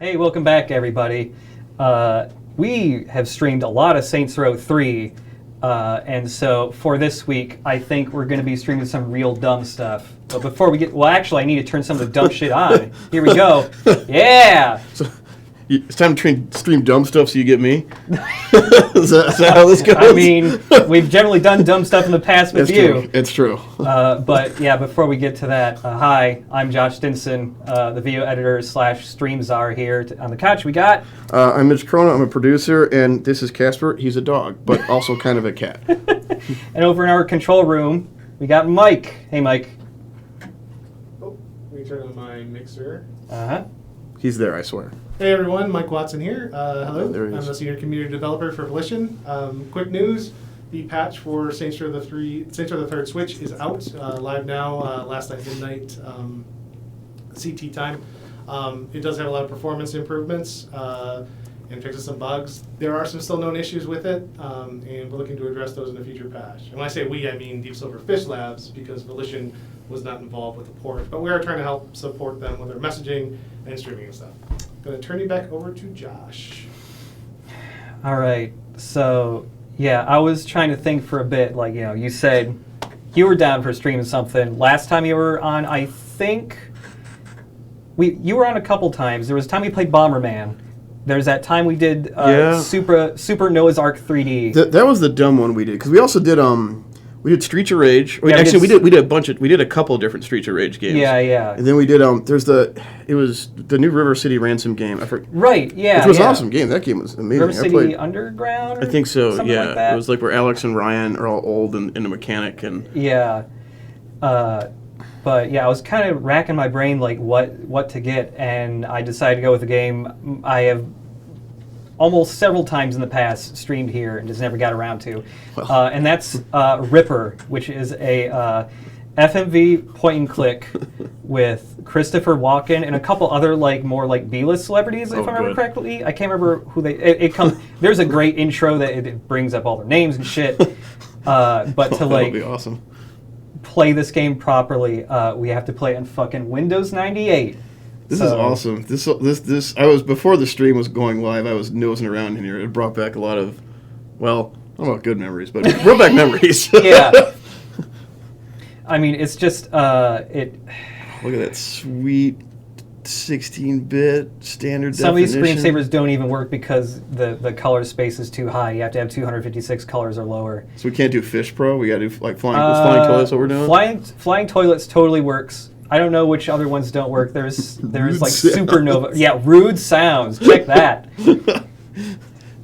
Hey, welcome back, everybody. We have streamed a lot of Saints Row 3, and so for this week, I think we're going to be streaming some real dumb stuff. But before we get, well, actually, I need to turn some of the dumb shit on. Here we go. Yeah! So, it's time to stream dumb stuff so you get me? is that how this goes? I mean, we've generally done dumb stuff in the past with It's you. True. It's true. But yeah, before we get to that, hi, I'm Josh Stinson, the video editor / stream czar here on the couch. We got... I'm Mitch Cronin. I'm a producer, and this is Casper. He's a dog, but also kind of a cat. And over in our control room, we got Mike. Hey, Mike. Oh, let me turn on my mixer. Uh-huh. He's there, I swear. Hey everyone, Mike Watson here. Hello, There he is. I'm a senior community developer for Volition. Quick news, the patch for Saints Row the Third Switch is out, live now, last night midnight CT time. It does have a lot of performance improvements and fixes some bugs. There are some still known issues with it, and we're looking to address those in a future patch. And when I say we, I mean Deep Silver Fish Labs, because Volition was not involved with the port, but we are trying to help support them with their messaging and streaming and stuff. Going to turn you back over to Josh. All right. So, yeah, I was trying to think for a bit. Like, you said you were down for streaming something. Last time you were on, I think you were on a couple times. There was a time we played Bomberman. There's that time we did Super Noah's Ark 3D. That was the dumb one we did, because we also did Streets of Rage. Yeah, we did a couple of different Streets of Rage games. Yeah. And then we did it was the new River City Ransom game. Right, yeah. Which was an awesome game. That game was amazing. River City Underground? I think so, something yeah. like that. It was like where Alex and Ryan are all old and a mechanic. And yeah. But yeah, I was kind of racking my brain like what to get, and I decided to go with a game I have almost several times in the past streamed here and just never got around to. And that's Ripper, which is a FMV point and click with Christopher Walken and a couple other more B-list celebrities, if I remember correctly. I can't remember who they... It comes. There's a great intro that it brings up all their names and shit. But to that would be awesome. Play this game properly, we have to play on fucking Windows 98. This is awesome. This I was, before the stream was going live, I was nosing around in here. It brought back a lot of, well, I don't know about good memories, but it brought back memories. Yeah. I mean, it's just, Look at that sweet 16-bit standard some definition. of these screensavers don't even work because the color space is too high. You have to have 256 colors or lower. So we can't do Fish Pro? We got to do flying toilets what we're doing? Flying toilets totally works. I don't know which other ones don't work. There's like sounds. Supernova. Yeah, rude sounds. Check that.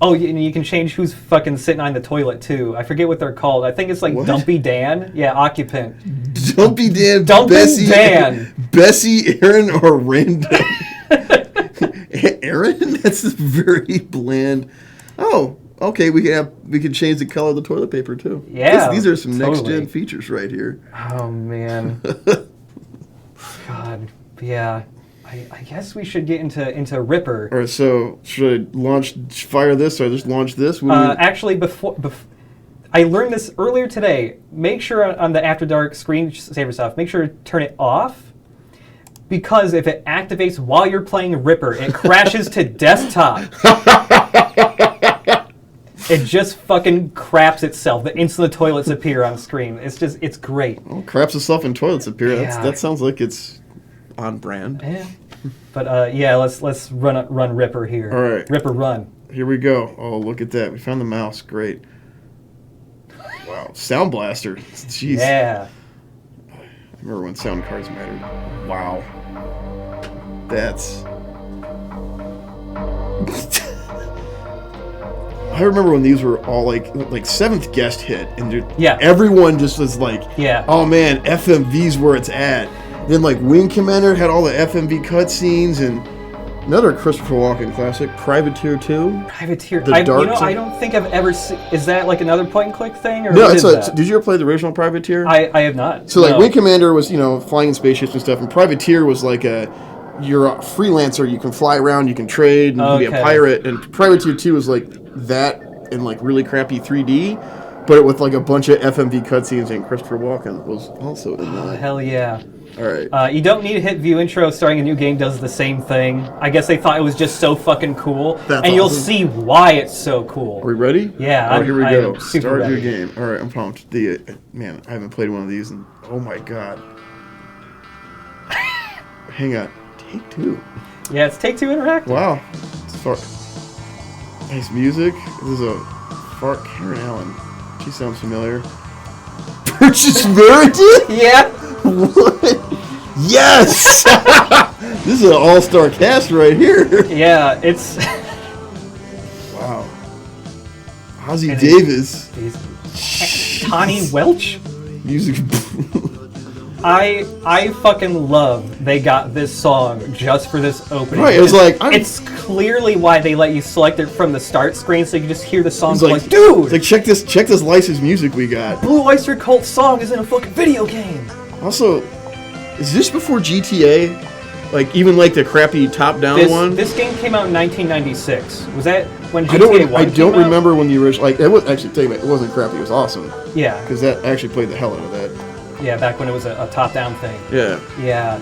Oh, and you can change who's fucking sitting on the toilet too. I forget what they're called. I think it's like What? Dumpy Dan. Yeah, occupant. Dumpy Dan, Dumpy Bessie, Dan. Bessie, Aaron, or Random? Aaron? That's very bland. Oh, okay. We can change the color of the toilet paper too. Yeah, these are some totally. next gen features right here. Oh man. God. Yeah. I guess we should get into Ripper. All right, so should I fire this or just launch this? Actually, before I learned this earlier today. Make sure on the After Dark screensaver stuff, make sure to turn it off, because if it activates while you're playing Ripper, it crashes to desktop. It just fucking craps itself the instant the toilets appear on screen. It's great. Oh, craps itself in toilets appear. Yeah. That sounds like it's on brand. Yeah. But yeah, let's run Ripper here. All right. Ripper run. Here we go. Oh, look at that. We found the mouse. Great. Wow. Sound Blaster. Jeez. Yeah. I remember when sound cards mattered. Wow. That's... I remember when these were all like seventh guest hit, and everyone just was like, oh man, FMV's where it's at. Then like Wing Commander had all the FMV cutscenes, and another Christopher Walken classic, Privateer 2. Privateer. The Dark I don't think I've ever seen. Is that like another point and click thing? Or No, did you ever play the original Privateer? I have not. So like Wing Commander was flying in spaceships and stuff, and Privateer was like you're a freelancer, you can fly around, you can trade, and you can be a pirate. And Privateer 2 was like that in like really crappy 3D, but with like a bunch of FMV cutscenes, and Christopher Walken was also in that. Hell yeah. All right. You don't need a hit view intro starting a new game does the same thing. I guess they thought it was just so fucking cool. That's and you'll awesome. see why it's so cool. Are we ready? Yeah. All right, here we go. I'm super Start ready. your game. All right, I'm pumped. Man, I haven't played one of these, and oh my god. Hang on. Take 2. Yeah, it's Take-Two Interactive. Wow. Nice music. This is a Karen Allen. She sounds familiar. Purchase Meredith? Yeah. What? Yes! This is an all-star cast right here. Yeah, it's... Wow. Ozzy Davis. Connie Welch? Music. I fucking love they got this song just for this opening. Right, it was like... It's clearly why they let you select it from the start screen so you can just hear the song. It's Like, dude! It's like, check this licensed music we got. Blue Oyster Cult song is in a fucking video game. Also, is this before GTA? Like, even like the crappy top-down one? This game came out in 1996. Was that when GTA I 1 don't came out? remember when the original... Like, it was actually, take it wasn't crappy, it was awesome. Yeah. Because that actually played the hell out of that. Yeah, back when it was a top-down thing. Yeah. Yeah.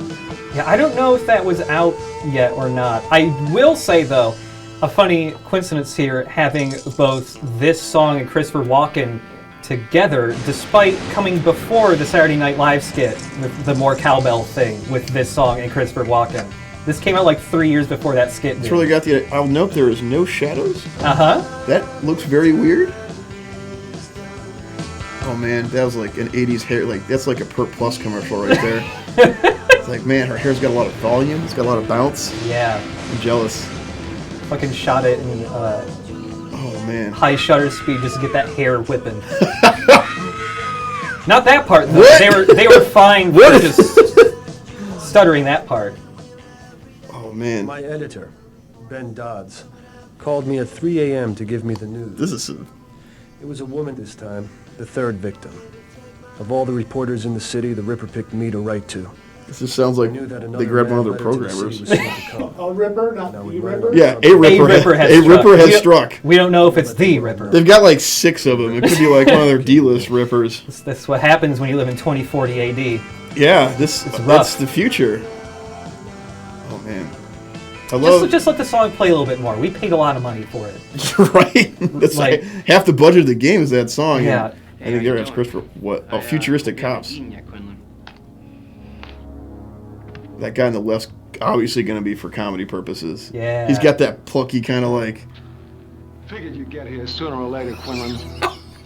I don't know if that was out yet or not. I will say, though, a funny coincidence here, having both this song and Christopher Walken together, despite coming before the Saturday Night Live skit with the more cowbell thing with this song and Christopher Walken. This came out like 3 years before that skit did. It's really got the... I'll note there is no shadows. Uh-huh. That looks very weird. Oh man, that was like an 80s hair, like that's like a Pert Plus commercial right there. It's like, man, her hair's got a lot of volume, it's got a lot of bounce. Yeah. I'm jealous. Fucking shot it in Oh man. high shutter speed just to get that hair whipping. Not that part though. What? They were fine for What? just stuttering that part. Oh man. My editor, Ben Dodds, called me at 3 a.m. to give me the news. This is some... It was a woman this time, the third victim. Of all the reporters in the city, the Ripper picked me to write to. This just sounds like I knew that they another grabbed one of mad their letter to the city programmers. was soon to come. A Ripper, not Now the we Ripper. Yeah, a Ripper has struck. We don't know if it's the Ripper. They've got like 6 of them. It could be like one of their D-list Rippers. That's what happens when you live in 2040 AD. Yeah, that's rough. the future. Oh man. I love... Just let the song play a little bit more. We paid a lot of money for it. Right? That's like half the budget of the game is that song. Yeah. I think there is Christopher. What? Oh, futuristic cops. That guy on the left's obviously going to be for comedy purposes. Yeah. He's got that plucky kind of like... Figured you'd get here sooner or later, Quinlan.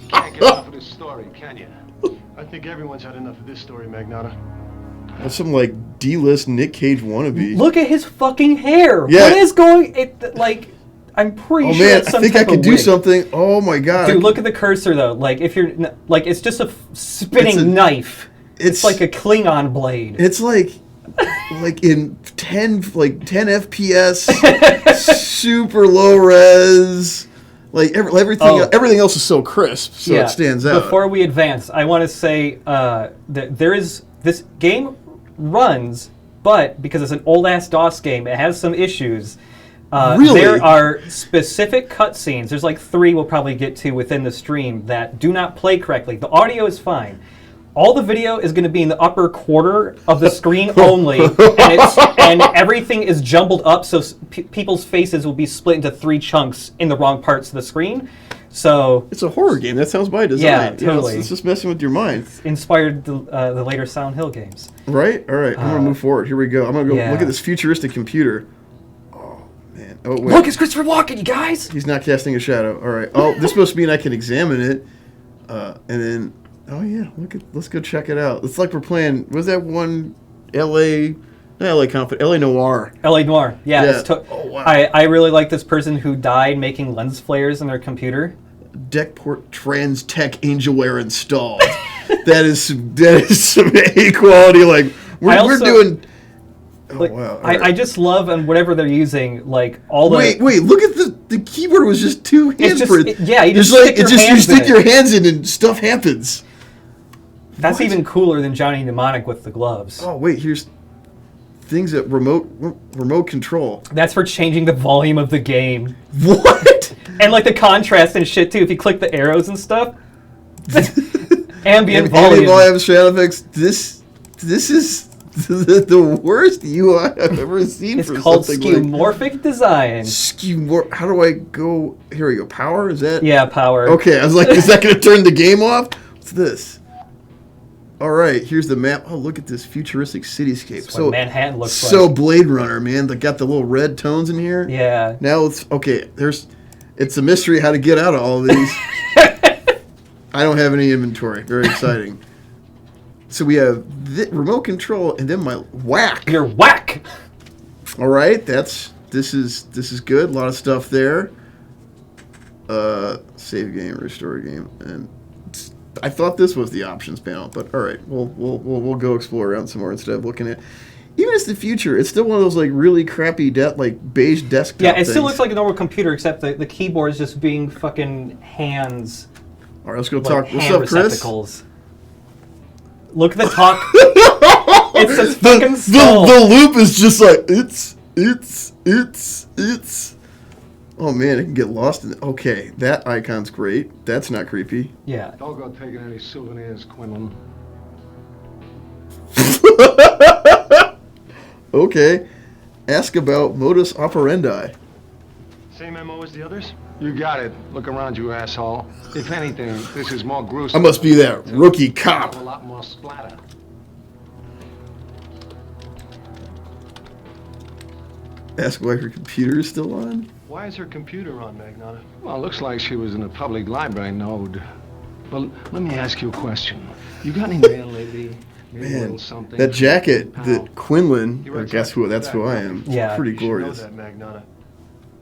Can't get enough of this story, can you? I think everyone's had enough of this story, Magnata. That's some like D-list Nick Cage wannabe. Look at his fucking hair. Yeah. What is going... I'm pretty Oh sure man, it's I some think I type could of do wig. something. Oh my god. Dude, look at the cursor though. Like if you're like, it's just a spinning knife. It's like a Klingon blade. It's like in 10 FPS, super low res. Like everything else is so crisp, so it stands out. Before we advance, I want to say that this game runs, but because it's an old ass DOS game, it has some issues. Really? There are specific cutscenes. There's like 3 we'll probably get to within the stream that do not play correctly. The audio is fine. All the video is going to be in the upper quarter of the screen only, and everything is jumbled up, so people's faces will be split into 3 chunks in the wrong parts of the screen. So it's a horror game. That sounds by design. Yeah, totally. It's just messing with your mind. It's inspired the later Silent Hill games. Right? All right. I'm going to move forward. Here we go. I'm going to go Yeah. look at this futuristic computer. Oh, man. Oh, wait. Look, it's Christopher Walken, you guys! He's not casting a shadow. All right. Oh, this must mean I can examine it. And then... Oh yeah, let's go check it out. It's like we're playing. Was that one LA Noir? LA Noir. Yeah. Yeah. Oh wow. I really like this person who died making lens flares in their computer. Deckport Trans Tech Angelware installed. that is some A quality. Like we're doing. Oh like, wow. I just love and whatever they're using, like all the. Wait! Look at the keyboard was just 2 handprints. You stick your hands in and stuff happens. That's even cooler than Johnny Mnemonic with the gloves. Oh wait, here's things that remote control. That's for changing the volume of the game. What? And like the contrast and shit too. If you click the arrows and stuff, ambient volume. Ambient volume sound effects. This is the worst UI I've ever seen. It's for called something skeuomorphic design. How do I go? Here we go. Power? Is that? Yeah, power. Okay, I was like, is that going to turn the game off? What's this? All right, here's the map. Oh, look at this futuristic cityscape. That's what Manhattan looks like. So Blade Runner, man. They got the little red tones in here. Yeah. Now it's okay. It's a mystery how to get out of all of these. I don't have any inventory. Very exciting. So we have the remote control and then my whack. Your whack. All right, this is good. A lot of stuff there. Save game, restore game, and I thought this was the options panel, but all right, we'll go explore around some more instead of looking at. Even as the future, it's still one of those like really crappy beige desktop. Yeah, it things. still looks like a normal computer, except the keyboard is just being fucking hands. All right, let's go like talk. What's up, Chris? receptacles. Look at the talk. It's a fucking skull. The loop is just like it's. Oh man, it can get lost in it. Okay, that icon's great. That's not creepy. Yeah. Don't go taking any souvenirs, Quinlan. Okay. Ask about modus operandi. Same MO as the others? You got it. Look around you, asshole. If anything, this is more gruesome. I must be that rookie cop. A lot more splatter. Ask why her computer is still on. Why is her computer on, Magnata? Well, looks like she was in a public library node. Well, let me ask you a question. You got any mail lately? Maybe a Man, little something? that jacket Pal. that Quinlan, You or were guess who? That's who I am. Yeah. Pretty You should know glorious. that, Magnata.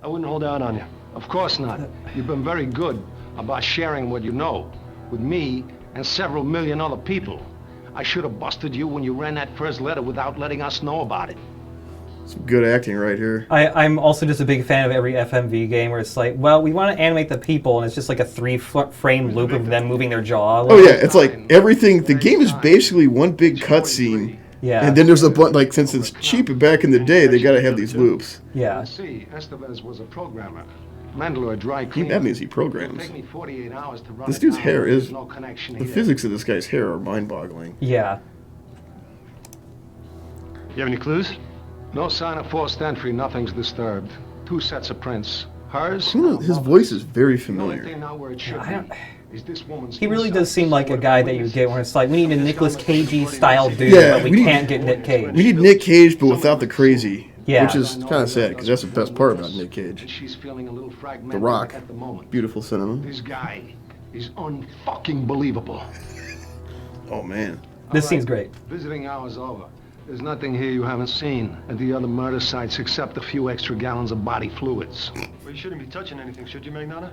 I wouldn't hold out on you. Of course not. You've been very good about sharing what you know with me and several million other people. I should have busted you when you ran that first letter without letting us know about it. Some good acting right here. I'm also just a big fan of every FMV game where it's like, well, we want to animate the people, and it's just like a 3-frame loop of them moving their jaw. Oh yeah, it's like everything. The game is basically one big cutscene. Yeah. And then there's a bunch, like, since it's cheap back in the day, they gotta have these loops. Yeah. See, Estevez was a programmer. Mandalore dry clean. That means he programs. Take me 48 hours to run This it dude's down. hair is. There's no connection The here. physics of this guy's hair are mind-boggling. Yeah. You have any clues? No sign of forced entry, nothing's disturbed. 2 sets of prints. Hers. His voice is very The only familiar. thing now where it should I don't- be is this woman's He really inside. does seem like a guy that you would get when it's like, we need a Nicolas Cagey style dude, Yeah, but we we need- can't get Nick Cage. We need Nick Cage, but without the crazy. Yeah. Which is kind of sad, because that's the best part about Nick And Cage. she's feeling a little fragmented The Rock. at the moment. Beautiful cinema. This guy is unfucking believable. Oh man. This scene's great. Visiting hours over. There's nothing here you haven't seen at the other murder sites except a few extra gallons of body fluids. Well, you shouldn't be touching anything, should you, Magnata?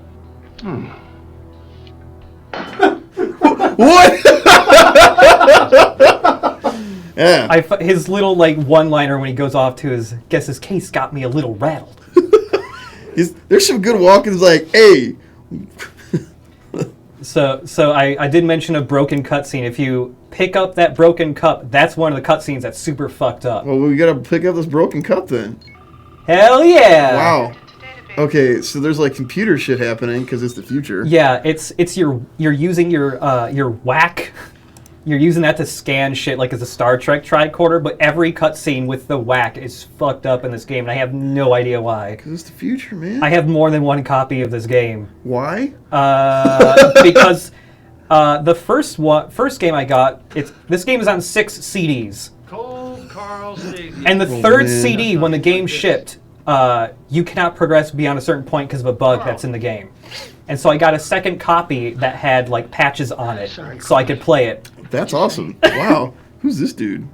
What? Yeah. His little like one-liner when he goes off to his case got me a little rattled. There's some good walk-ins like, hey. So I did mention a broken cutscene. If you pick up that broken cup, that's one of the cutscenes that's super fucked up. Well, we gotta pick up this broken cup then. Hell yeah! Wow. Okay, so there's like computer shit happening because it's the future. Yeah, it's you're using your whack. You're using that to scan shit like it's a Star Trek tricorder, but every cutscene with the whack is fucked up in this game, and I have no idea why. Because it's the future, man. I have more than one copy of this game. Why? Because the first game I got, this game is on 6 CDs. Cold Carl Stacey. And the third man. CD, when the game shipped, you cannot progress beyond a certain point because of a bug that's in the game. And so I got a second copy that had like patches on it, so I could play it. That's awesome. Wow. Who's this dude?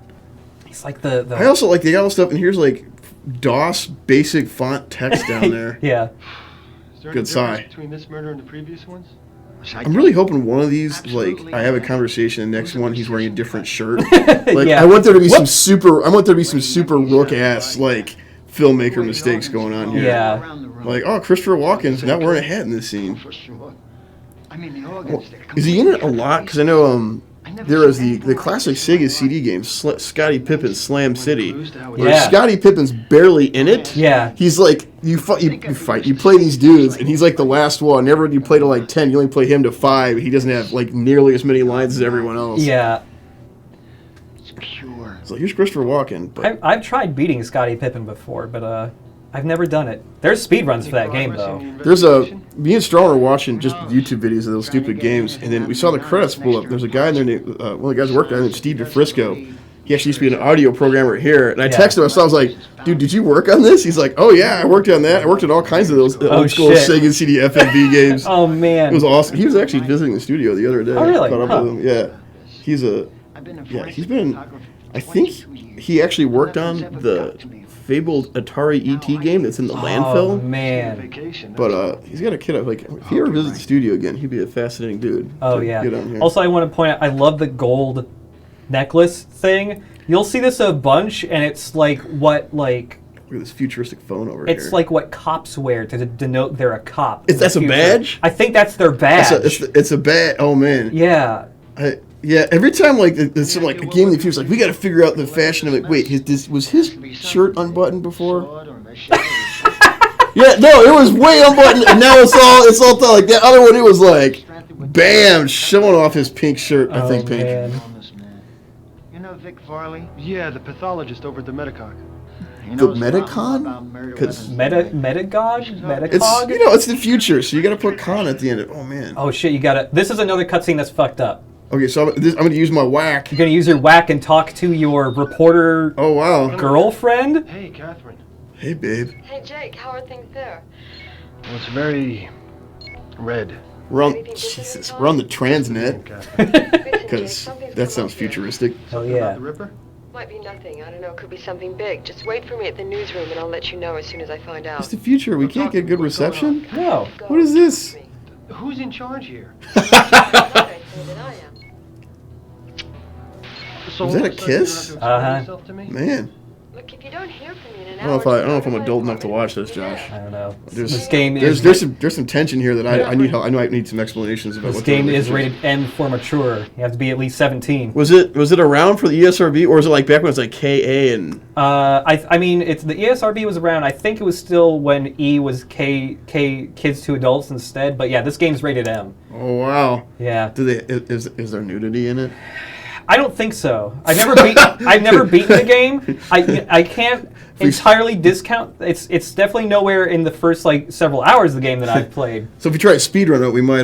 It's like the I also like, they got all stuff, and here's like DOS basic font text down there. yeah. Is there Good any difference sigh. between this murder and the previous ones? I'm really hoping one of these, like, I have a conversation, the next one he's wearing a different shirt. Like, Yeah. I want there to be some super rook-ass, like, filmmaker mistakes going on here. Yeah. Like, oh, Christopher Walken's not wearing a hat in this scene. For sure. I mean, the organs, they're Is he in it a lot? Because I know there is the classic Sega CD game, Scottie Pippen's Slam City, where Yeah. Scottie Pippen's barely in it. Yeah. He's like, you fight, you play these dudes, and he's like the last one. Never you play to like 10, you only play him to 5. He doesn't have like nearly as many lines as everyone else. Yeah. secure. It's like, here's Christopher Walken. But I've tried beating Scottie Pippen before, but I've never done it. There's speedruns for that game, though. Me and Strawn were watching just YouTube videos of those stupid games, and then we saw the credits pull up. There's a guy in there named, one of the guys who worked on it, named Steve DeFrisco. He actually used to be an audio programmer here. And I texted him, so I was like, dude, did you work on this? He's like, oh yeah, I worked on that. I worked on all kinds of those old school Sega CD FMV games. Oh man. It was awesome. He was actually visiting the studio the other day. Oh really? Caught up with him. Yeah. He's been, I think he actually worked on the fabled Atari ET game that's in the landfill. Oh man. But he's got a kid. Like, if he ever visits the studio again, he'd be a fascinating dude. Oh yeah. Also, I want to point out, I love the gold necklace thing. You'll see this a bunch, and it's like what like. Look at this futuristic phone over here. It's like what cops wear to denote they're a cop. That's a badge? I think that's their badge. It's a badge. Oh man. Yeah. Yeah, every time there's some like a game that feels like we got to figure out the fashion of it. Wait, was his shirt unbuttoned before? Yeah, no, it was way unbuttoned, and now it's all like that other one. It was like, bam, showing off his pink shirt. I think pink. Man. You know Vic Farley? Yeah, the pathologist over at the Medicock. The Medicon? Because Metagog? it's the future, so you got to put con at the end of it. Oh man. Oh shit, you gotta. This is another cutscene that's fucked up. Okay, so I'm going to use my whack. You're going to use your whack and talk to your reporter. Oh wow. Girlfriend? Hey, Catherine. Hey, babe. Hey, Jake, how are things there? Well, it's very red. We're on the Transnet. Because that sounds futuristic. Oh yeah. The Ripper? Might be nothing. I don't know. Could be something big. Just wait for me at the newsroom, and I'll let you know as soon as I find out. It's the future. We can't get good reception. No. What is this? Who's in charge here? So is that a kiss? Man. Look, if you don't hear from me in an I don't know if I'm adult enough to watch this, Josh. I don't know. This game there's some tension here that I need help. I know I need some explanations about. This game is rated M for mature. You have to be at least 17. Was it around for the ESRB, or was it like back when it was like KA and? I mean, it's the ESRB was around. I think it was still when E was K kids to adults instead. But yeah, this game's rated M. Oh wow. Yeah. Is there nudity in it? I don't think so. I've never beaten the game. I can't entirely discount. It's definitely nowhere in the first like several hours of the game that I've played. So if we try to speedrun it, we might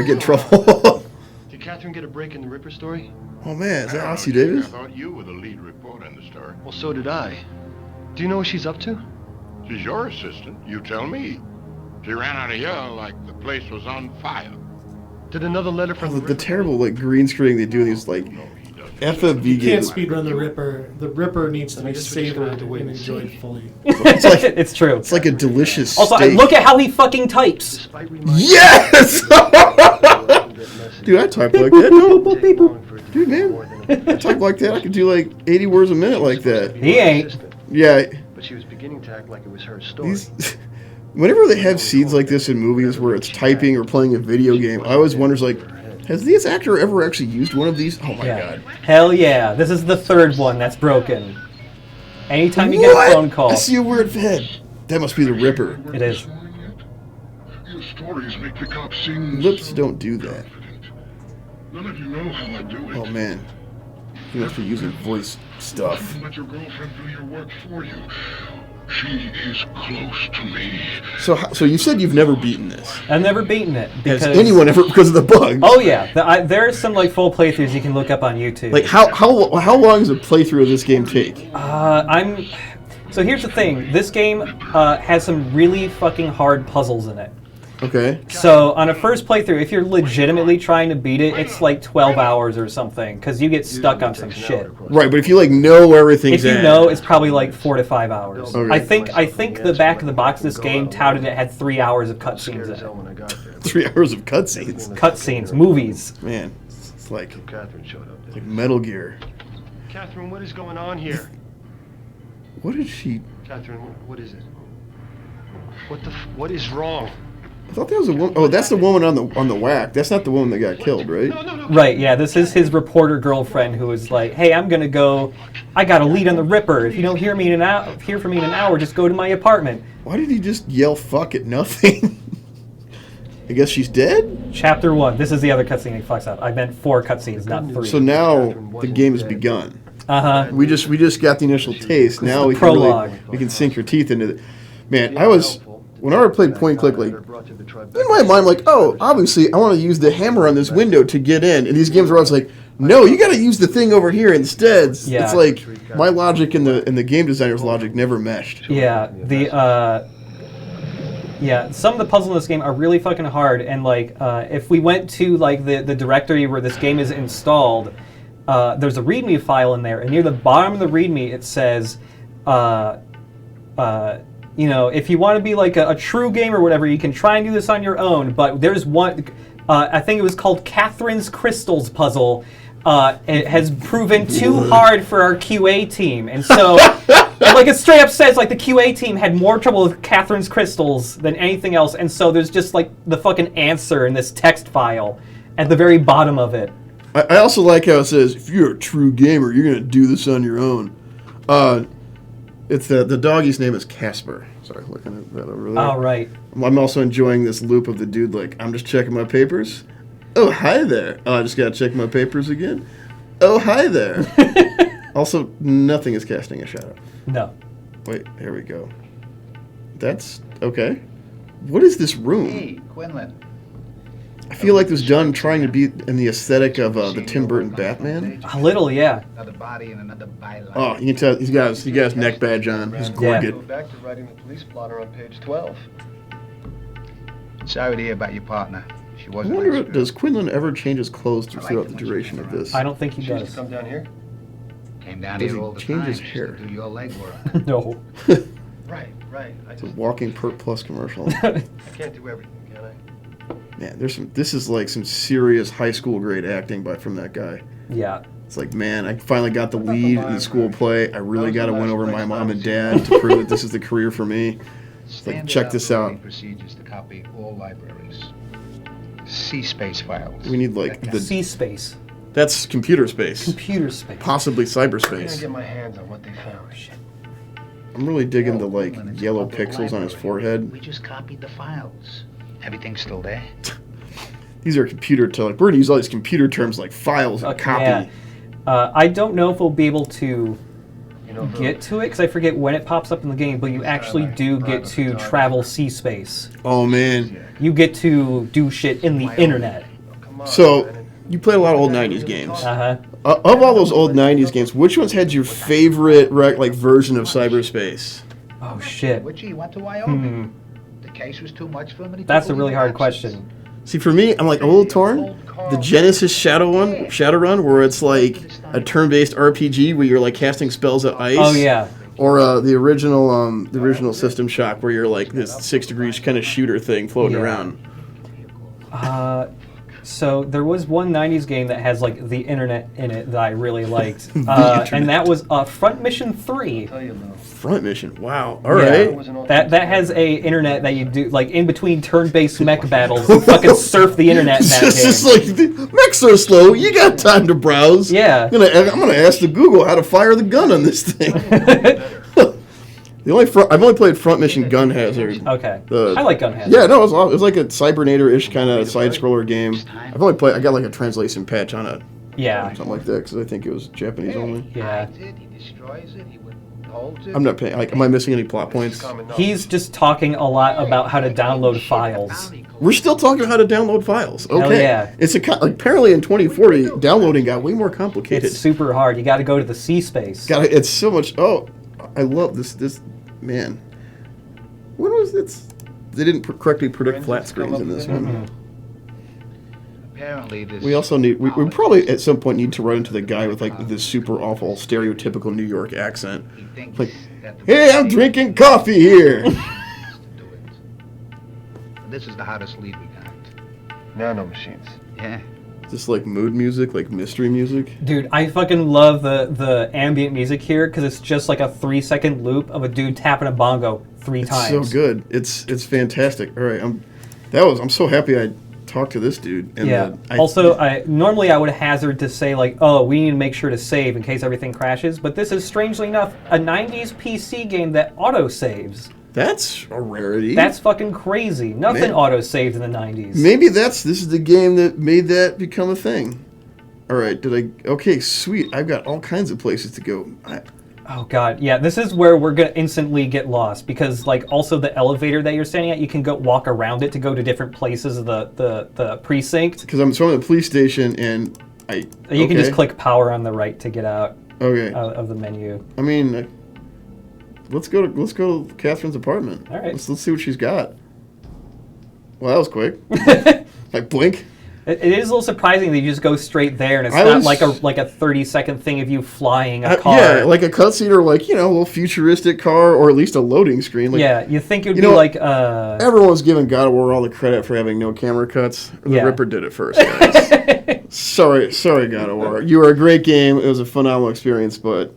get in trouble. Did Catherine get a break in the Ripper story? Oh man, is that Rhys-Davies? I thought you were the lead reporter in the story. Well, so did I. Do you know what she's up to? She's your assistant. You tell me. She ran out of here like the place was on fire. Did another letter from the terrible like green screening they do in these like FMV games. You can't speedrun the Ripper. The Ripper needs to be savored and enjoyed fully. It's like it's true. It's like a delicious Also, steak. look at how he fucking types. Yes! Dude, I type like that. Dude, man, I type like that. I could do like 80 words a minute like that. He ain't. Yeah. But she was beginning to act like it was her story. Whenever they have scenes like this in movies where it's typing or playing a video game, I always wonder, like, has this actor ever actually used one of these? Oh my god. Hell yeah. This is the third one that's broken. Anytime you get a phone call. I see a weird head. That must be the Ripper. It is. Your stories make the cops seem Lips don't do that. None of you know how I do it. Oh man. He must be using voice stuff. Let your girlfriend do your work for you. She is close to me. So you said you've never beaten this. I've never beaten it. Has anyone ever, because of the bugs? Oh yeah, there are some like full playthroughs you can look up on YouTube. Like how long does a playthrough of this game take? So here's the thing. This game has some really fucking hard puzzles in it. Okay. So on a first playthrough, if you're legitimately trying to beat it, it's like 12 hours or something, because you get stuck on some shit. Right, but if you like know where everything's at. If you know, it's probably like 4 to 5 hours. Okay. I think the back of the box of this game touted it had 3 hours of cutscenes in it. 3 hours of cutscenes? Cutscenes, movies. Man, it's like Catherine showed up. Like Metal Gear. Catherine, what is going on here? What did she... Catherine, what is it? What is wrong? I thought that was a woman. Oh, that's the woman on the whack. That's not the woman that got killed, right? No. Right, yeah. This is his reporter girlfriend who was like, "Hey, I'm gonna go. I got a lead on the Ripper. If you don't hear from me in an hour, just go to my apartment." Why did he just yell "fuck" at nothing? I guess she's dead. Chapter 1. This is the other cutscene he fucks up. I meant 4 cutscenes, not 3. So now the game has begun. We just got the initial taste. Now we can sink your teeth into it. Man, when I played point and click, like in my mind, I'm like, oh, obviously I want to use the hammer on this window to get in. And these games where I was like, no, you got to use the thing over here instead. Yeah. It's like my logic and the game designer's logic never meshed. Yeah, some of the puzzles in this game are really fucking hard, and like if we went to like the directory where this game is installed, there's a README file in there, and near the bottom of the README it says, you know, if you want to be like a true gamer or whatever, you can try and do this on your own. But there's one, I think it was called Catherine's Crystals puzzle. It has proven too hard for our QA team, and so. And like it straight up says, like the QA team had more trouble with Catherine's Crystals than anything else, and so there's just like the fucking answer in this text file at the very bottom of it. I also like how it says, if you're a true gamer, you're gonna do this on your own. It's the doggy's name is Casper. Sorry, looking at that over there. Oh, right. I'm also enjoying this loop of the dude like, I'm just checking my papers. Oh, hi there. Oh, I just gotta check my papers again. Oh, hi there. Also, nothing is casting a shadow. No. Wait, here we go. That's okay. What is this room? Hey, Quinlan. I feel like this was done trying to be in the aesthetic of the Tim Burton Batman. A little, yeah. Another body and another byline. Oh, you can tell he got his neck badge on. He's gorgeous. Go back to writing the police blotter on page 12. Sorry to hear about your partner. She I wasn't. wonder, does Quinlan ever change his clothes throughout the duration of this? I don't think he She used does. to come down here? Came down Does here he all the change time his just hair? to do your legwork. No. Right. It's a walking Pert Plus commercial. I can't do everything, can I? Man, this is like some serious high school grade acting from that guy. Yeah. It's like, man, I finally got the lead in the school play. I really got to win over my mom and dad to prove that this is the career for me. It's like, check this out. Procedures to copy all libraries. C-space files. We need like the C-space. That's computer space. Computer space. Possibly I'm gonna cyberspace. get my hands on what they found. Shit. I'm really digging the like yellow pixels on his forehead. We just copied the files. Everything's still there. These are computer we're gonna use all these computer terms like files and copy. Yeah. I don't know if we'll be able to get to it because I forget when it pops up in the game, but you actually do get to travel C-space. Oh man. You get to do shit in the internet. So you played a lot of old 90s games. Uh-huh. Of all those old 90s games, which ones had your favorite version of cyberspace? Oh shit. Which he went to Wyoming. The case was too much for him. That's a really hard question. See, for me, I'm like a little torn. The Genesis Shadowrun, where it's like a turn-based RPG where you're like casting spells at ice. Oh yeah. Or the original System Shock, where you're like this 6 degrees kind of shooter thing floating around. So there was one 90s game that has like the internet in it that I really liked, and that was Front Mission 3. Front Mission, wow! All right. That has a internet that you do like in between turn-based mech battles. You fucking surf the internet in that game. It's just like the mechs are slow. You got time to browse. Yeah. I'm gonna ask the Google how to fire the gun on this thing. I've only played Front Mission Gun Hazard. Okay. I like Gun Hazard. Yeah, no, it was like a Cybernator-ish kind of side-scroller game. I got like a translation patch on it. Yeah. Something like that, because I think it was Japanese only. Yeah. He destroys it. He holds it. I'm not paying. Am I missing any plot points? He's just talking a lot about how to download files. We're still talking how to download files. Okay. Hell yeah. It's apparently in 2040, downloading got way more complicated. It's super hard. You got to go to the C-space. It's so much. Oh, I love this. Man, when was this? They didn't correctly predict flat screens in this one. Apparently, this. We also need. We probably at some point need to run into the guy with like this super awful stereotypical New York accent. Like, hey, I'm drinking coffee here. This is the hottest lead we got. Nano machines. Yeah. Just like mood music, like mystery music. Dude, I fucking love the ambient music here because it's just like a 3-second loop of a dude tapping a bongo 3 times. It's so good. It's fantastic. All right, I'm so happy I talked to this dude. And yeah. Normally I would hazard to say like, oh, we need to make sure to save in case everything crashes, but this is strangely enough a 90s PC game that auto saves. That's a rarity. That's fucking crazy. Nothing auto-saved in the 90s. Maybe this is the game that made that become a thing. All right, okay, sweet. I've got all kinds of places to go. Oh god, yeah, this is where we're gonna instantly get lost because like also the elevator that you're standing at, you can go walk around it to go to different places of the precinct. Because I'm at the police station and you can just click power on the right to get out of the menu. I mean, let's go to Catherine's apartment. All right. Let's see what she's got. Well, that was quick. Like blink. It is a little surprising that you just go straight there, and it's not like a 30-second thing of you flying a car. Yeah, like a cutscene or like a little futuristic car or at least a loading screen. Like, yeah, you think it would be like everyone's giving God of War all the credit for having no camera cuts. The Ripper did it first, guys. sorry, God of War. You were a great game. It was a phenomenal experience, but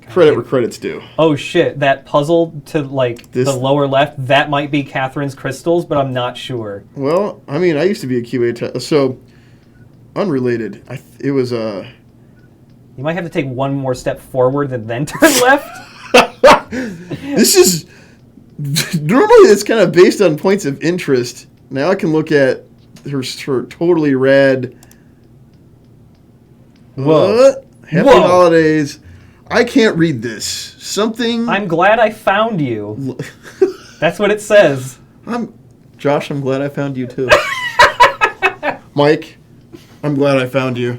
credit where credit's due. Oh shit, that puzzle to the lower left, that might be Catherine's crystals, but I'm not sure. Well, I mean, I used to be a QA so unrelated. It was You might have to take one more step forward and then turn left. This is normally it's kind of based on points of interest. Now I can look at her totally rad. Whoa. Happy holidays. I can't read this. Something. I'm glad I found you. That's what it says. Josh, I'm glad I found you too. Mike, I'm glad I found you.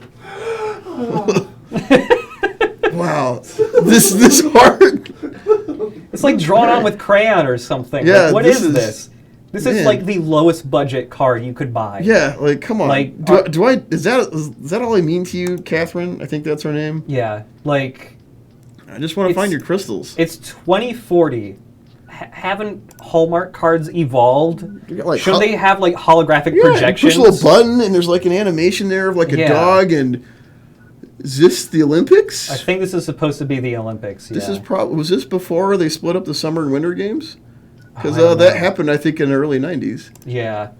Wow. This hard. It's like drawn on with crayon or something. Yeah. Like, what is this? This is like the lowest budget card you could buy. Yeah, like come on. Like, is that all I mean to you, Catherine? I think that's her name. Yeah, like. I just want to find your crystals. It's 2040. Haven't Hallmark cards evolved? Shouldn't they have like holographic projections? You push a little button and there's like an animation there of like a dog. And is this the Olympics? I think this is supposed to be the Olympics. This is was this before they split up the summer and winter games? Because that happened, I think, in the early 90s. Yeah.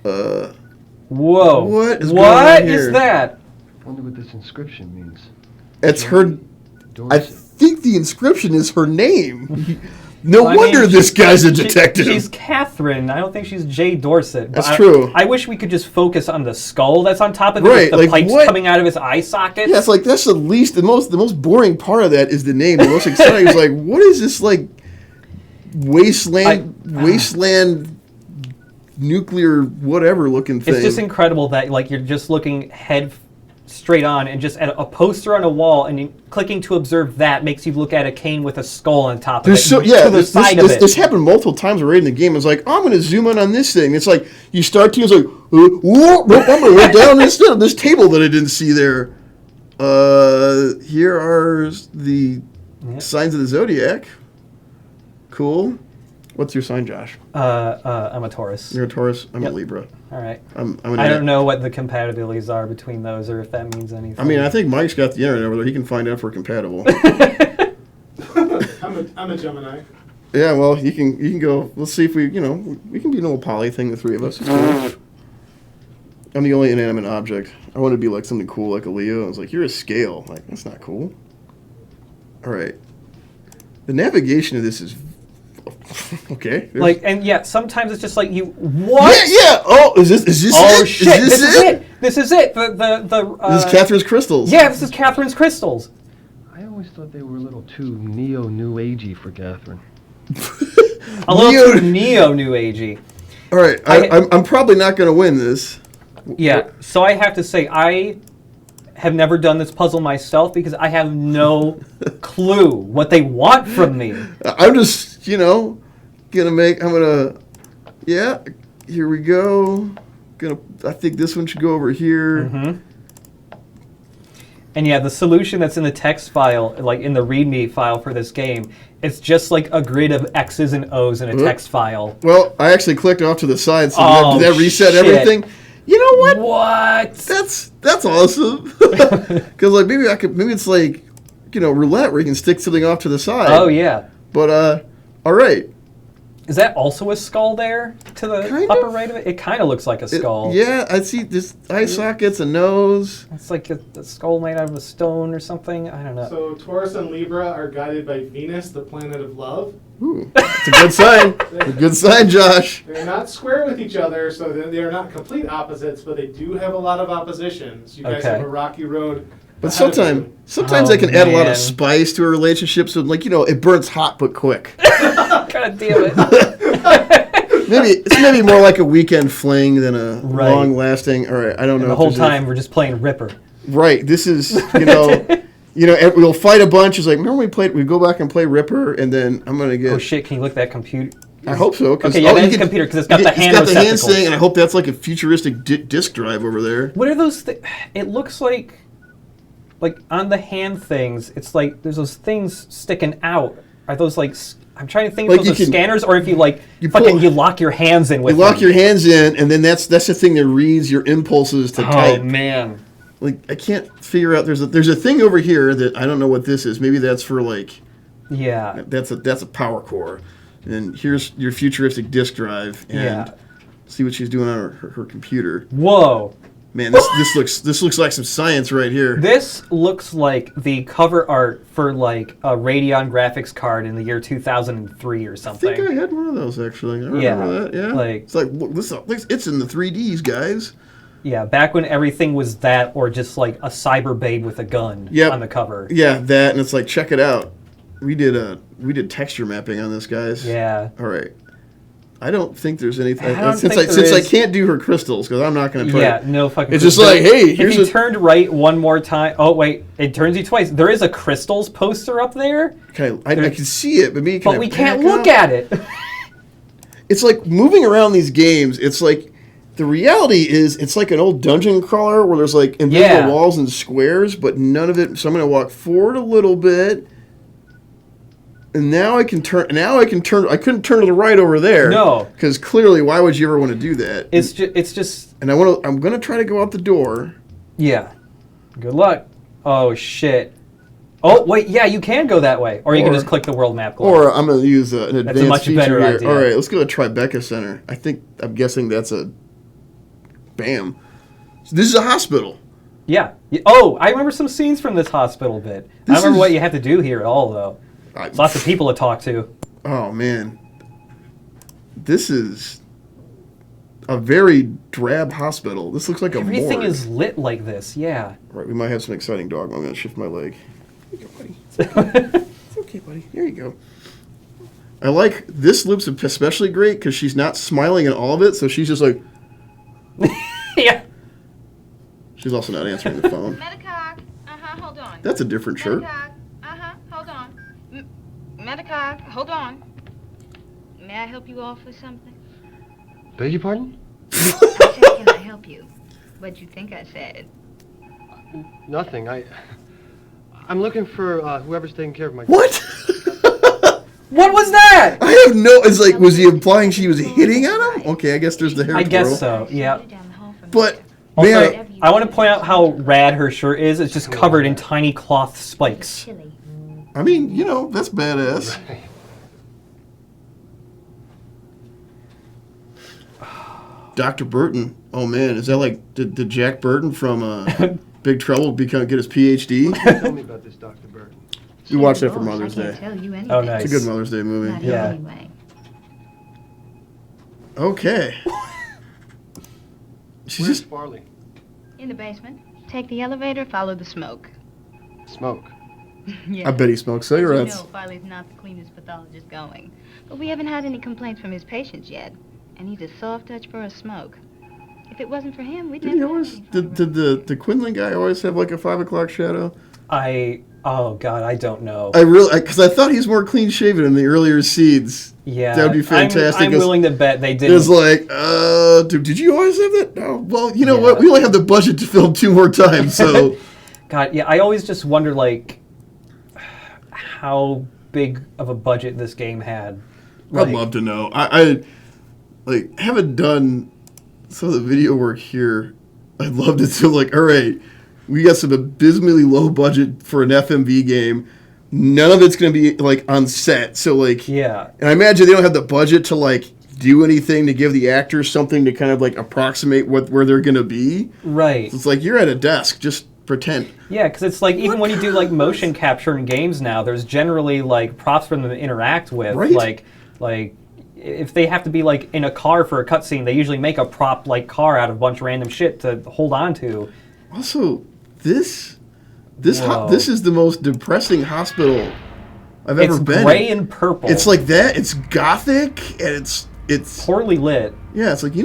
Whoa. What is going on here? What is that? I wonder what this inscription means. It's her. I think the inscription is her name. No wonder this guy's a detective. She's Catherine. I don't think she's Jay Dorset. That's true. I wish we could just focus on the skull that's on top of it with the pipes coming out of his eye sockets. Yeah, it's like that's the most boring part of that is the name. The most exciting is like, what is this like wasteland nuclear whatever looking thing? It's just incredible that like you're just looking head straight on and just at a poster on a wall and clicking to observe that makes you look at a cane with a skull on top of it. This happened multiple times already in the game. It's like, I'm going to zoom in on this thing. It's like you start to, it's like, whoa, I'm going to look down this table that I didn't see there. Here are the signs of the zodiac. Cool. What's your sign, Josh? I'm a Taurus. You're a Taurus. I'm a Libra. All right. I don't know what the compatibilities are between those, or if that means anything. I mean, I think Mike's got the internet over there. He can find out if we're compatible. I'm a Gemini. Yeah, well, you can go. Let's see if we can be a little poly thing, the three of us. I'm the only inanimate object. I want to be like something cool, like a Leo. I was like, you're a scale. Like, that's not cool. All right. The navigation of this is okay. Like, and yeah, sometimes it's just like you. What? Yeah. Oh, is this oh, it? Shit, this is it. This is it. This is Catherine's crystals. Yeah, this is Catherine's crystals. I always thought they were a little too neo-new agey for Catherine. A little too neo-new agey. All right, I'm probably not going to win this. Yeah, so I have to say I have never done this puzzle myself because I have no clue what they want from me. I'm just, here we go. I think this one should go over here. Mm-hmm. And yeah, the solution that's in the text file, like in the README file for this game, it's just like a grid of X's and O's in a text file. Well, I actually clicked off to the side, so did that reset everything? You know what? What? That's awesome. Because like maybe it's like roulette where you can stick something off to the side. Oh yeah. But all right. Is that also a skull there to the Kind upper of. right of it? It kind of looks like a skull. Yeah, I see this eye sockets, a nose. It's like a skull made out of a stone or something. I don't know. So Taurus and Libra are guided by Venus, the planet of love. Ooh, that's a good sign. A good sign, Josh. They're not square with each other, so they are not complete opposites, but they do have a lot of oppositions. You guys have a rocky road. But sometimes they can add a lot of spice to a relationship, so it burns hot but quick. God damn it. It's maybe more like a weekend fling than a long-lasting. All right, I don't know. The whole time we're just playing Ripper. Right. This is we'll fight a bunch. It's like, remember we go back and play Ripper, and then I'm gonna get. Oh shit! Can you look at that computer? I hope so. Okay, yeah, that's a computer because it's got the hand. It's got the hand thing, and I hope that's like a futuristic disk drive over there. What are those? It looks like on the hand things, it's like there's those things sticking out. Are those like? I'm trying to think if those are scanners or if you lock your hands in with. You lock your hands in, and then that's the thing that reads your impulses to type. Oh man! Like I can't figure out. There's a thing over here that I don't know what this is. Maybe that's for like. Yeah. That's a power core, and here's your futuristic disk drive, and see what she's doing on her computer. Whoa. Man, this looks like some science right here. This looks like the cover art for like a Radeon graphics card in the year 2003 or something. I think I had one of those actually. I remember that. Yeah, it's like look, it's in the 3Ds, guys. Yeah, back when everything was that, or just like a cyber babe with a gun on the cover. Yeah, that, and it's like check it out. We did texture mapping on this, guys. Yeah. All right. I don't think there's anything. Since I can't do her crystals, because I'm not going to try. Yeah, no fucking. It's just like, hey, here's if you turned right one more time. Oh wait, it turns you twice. There is a crystals poster up there. Okay, I can see it, but we can't look at it. It's like moving around these games. It's like the reality is it's like an old dungeon crawler where there's like invisible walls and squares, but none of it. So I'm going to walk forward a little bit. And now I can turn. I couldn't turn to the right over there. No, because clearly, why would you ever want to do that? It's just. And I'm gonna try to go out the door. Yeah. Good luck. Oh shit. Oh wait, yeah, you can go that way, or you can just click the world map glove. Or I'm gonna use an advanced That's a much feature better here. idea. All right, let's go to Tribeca Center. I'm guessing that's a. Bam. So this is a hospital. Yeah. Oh, I remember some scenes from this hospital bit. I don't remember what you have to do here at all, though. Lots of people to talk to. Oh, man. This is a very drab hospital. This looks like a morgue. Everything is lit like this, yeah. Right, we might have some exciting dog. I'm going to shift my leg. Here you go, buddy. It's okay, buddy. Here you go. I like this loop's especially great because she's not smiling at all of it, so she's just like... Yeah. She's also not answering the phone. Medicog. Hold on. That's a different shirt. Medicog. Hold on. Medicog, hold on. May I help you off with something? Beg your pardon? I said, can I help you? What'd you think I said? Nothing. I'm looking for whoever's taking care of my... What? What was that? I have no... It's like, was he implying she was hitting on him? Okay, I guess there's the hair I guess so, yeah. But... Also, I want to point out how rad her shirt is. It's just covered in tiny cloth spikes. I mean, that's badass. Dr. Burton. Oh, man. Is that like, did Jack Burton from Big Trouble get his PhD? Tell me about this, Dr. Burton. We watched that for Mother's Day. Oh, nice. It's a good Mother's Day movie. Yeah. Anyway. Okay. Where's Farley? In the basement. Take the elevator, follow the smoke. Smoke. Yeah. I bet he smokes cigarettes. Farley's not the cleanest pathologist going. But we haven't had any complaints from his patients yet. And he's a soft touch for a smoke. If it wasn't for him, we'd never have any fun. Did the Quinlan guy always have like a 5 o'clock shadow? Oh God, I don't know. Because I thought he's more clean shaven in the earlier seeds. Yeah. That would be fantastic. I'm willing to bet they didn't. It's like, did you always have that? No. Well, you know what? We only have the budget to film 2 more times, so. God, yeah, I always just wonder, like, how big of a budget this game had. I'd love to know. I haven't done some of the video work here. I'd love to feel like, all right, we got some abysmally low budget for an FMV game. none of it's going to be like on set. So like, yeah. And I imagine they don't have the budget to like do anything to give the actors something to kind of like approximate where they're going to be. Right. So it's like you're at a desk, just pretend. Yeah, because it's like even when you do like motion capture in games now, there's generally like props for them to interact with. Right. Like if they have to be like in a car for a cutscene, they usually make a prop like car out of a bunch of random shit to hold on to. Also, this is the most depressing hospital I've ever been. It's gray and purple. It's like that. It's gothic and it's poorly lit. Yeah, it's like, I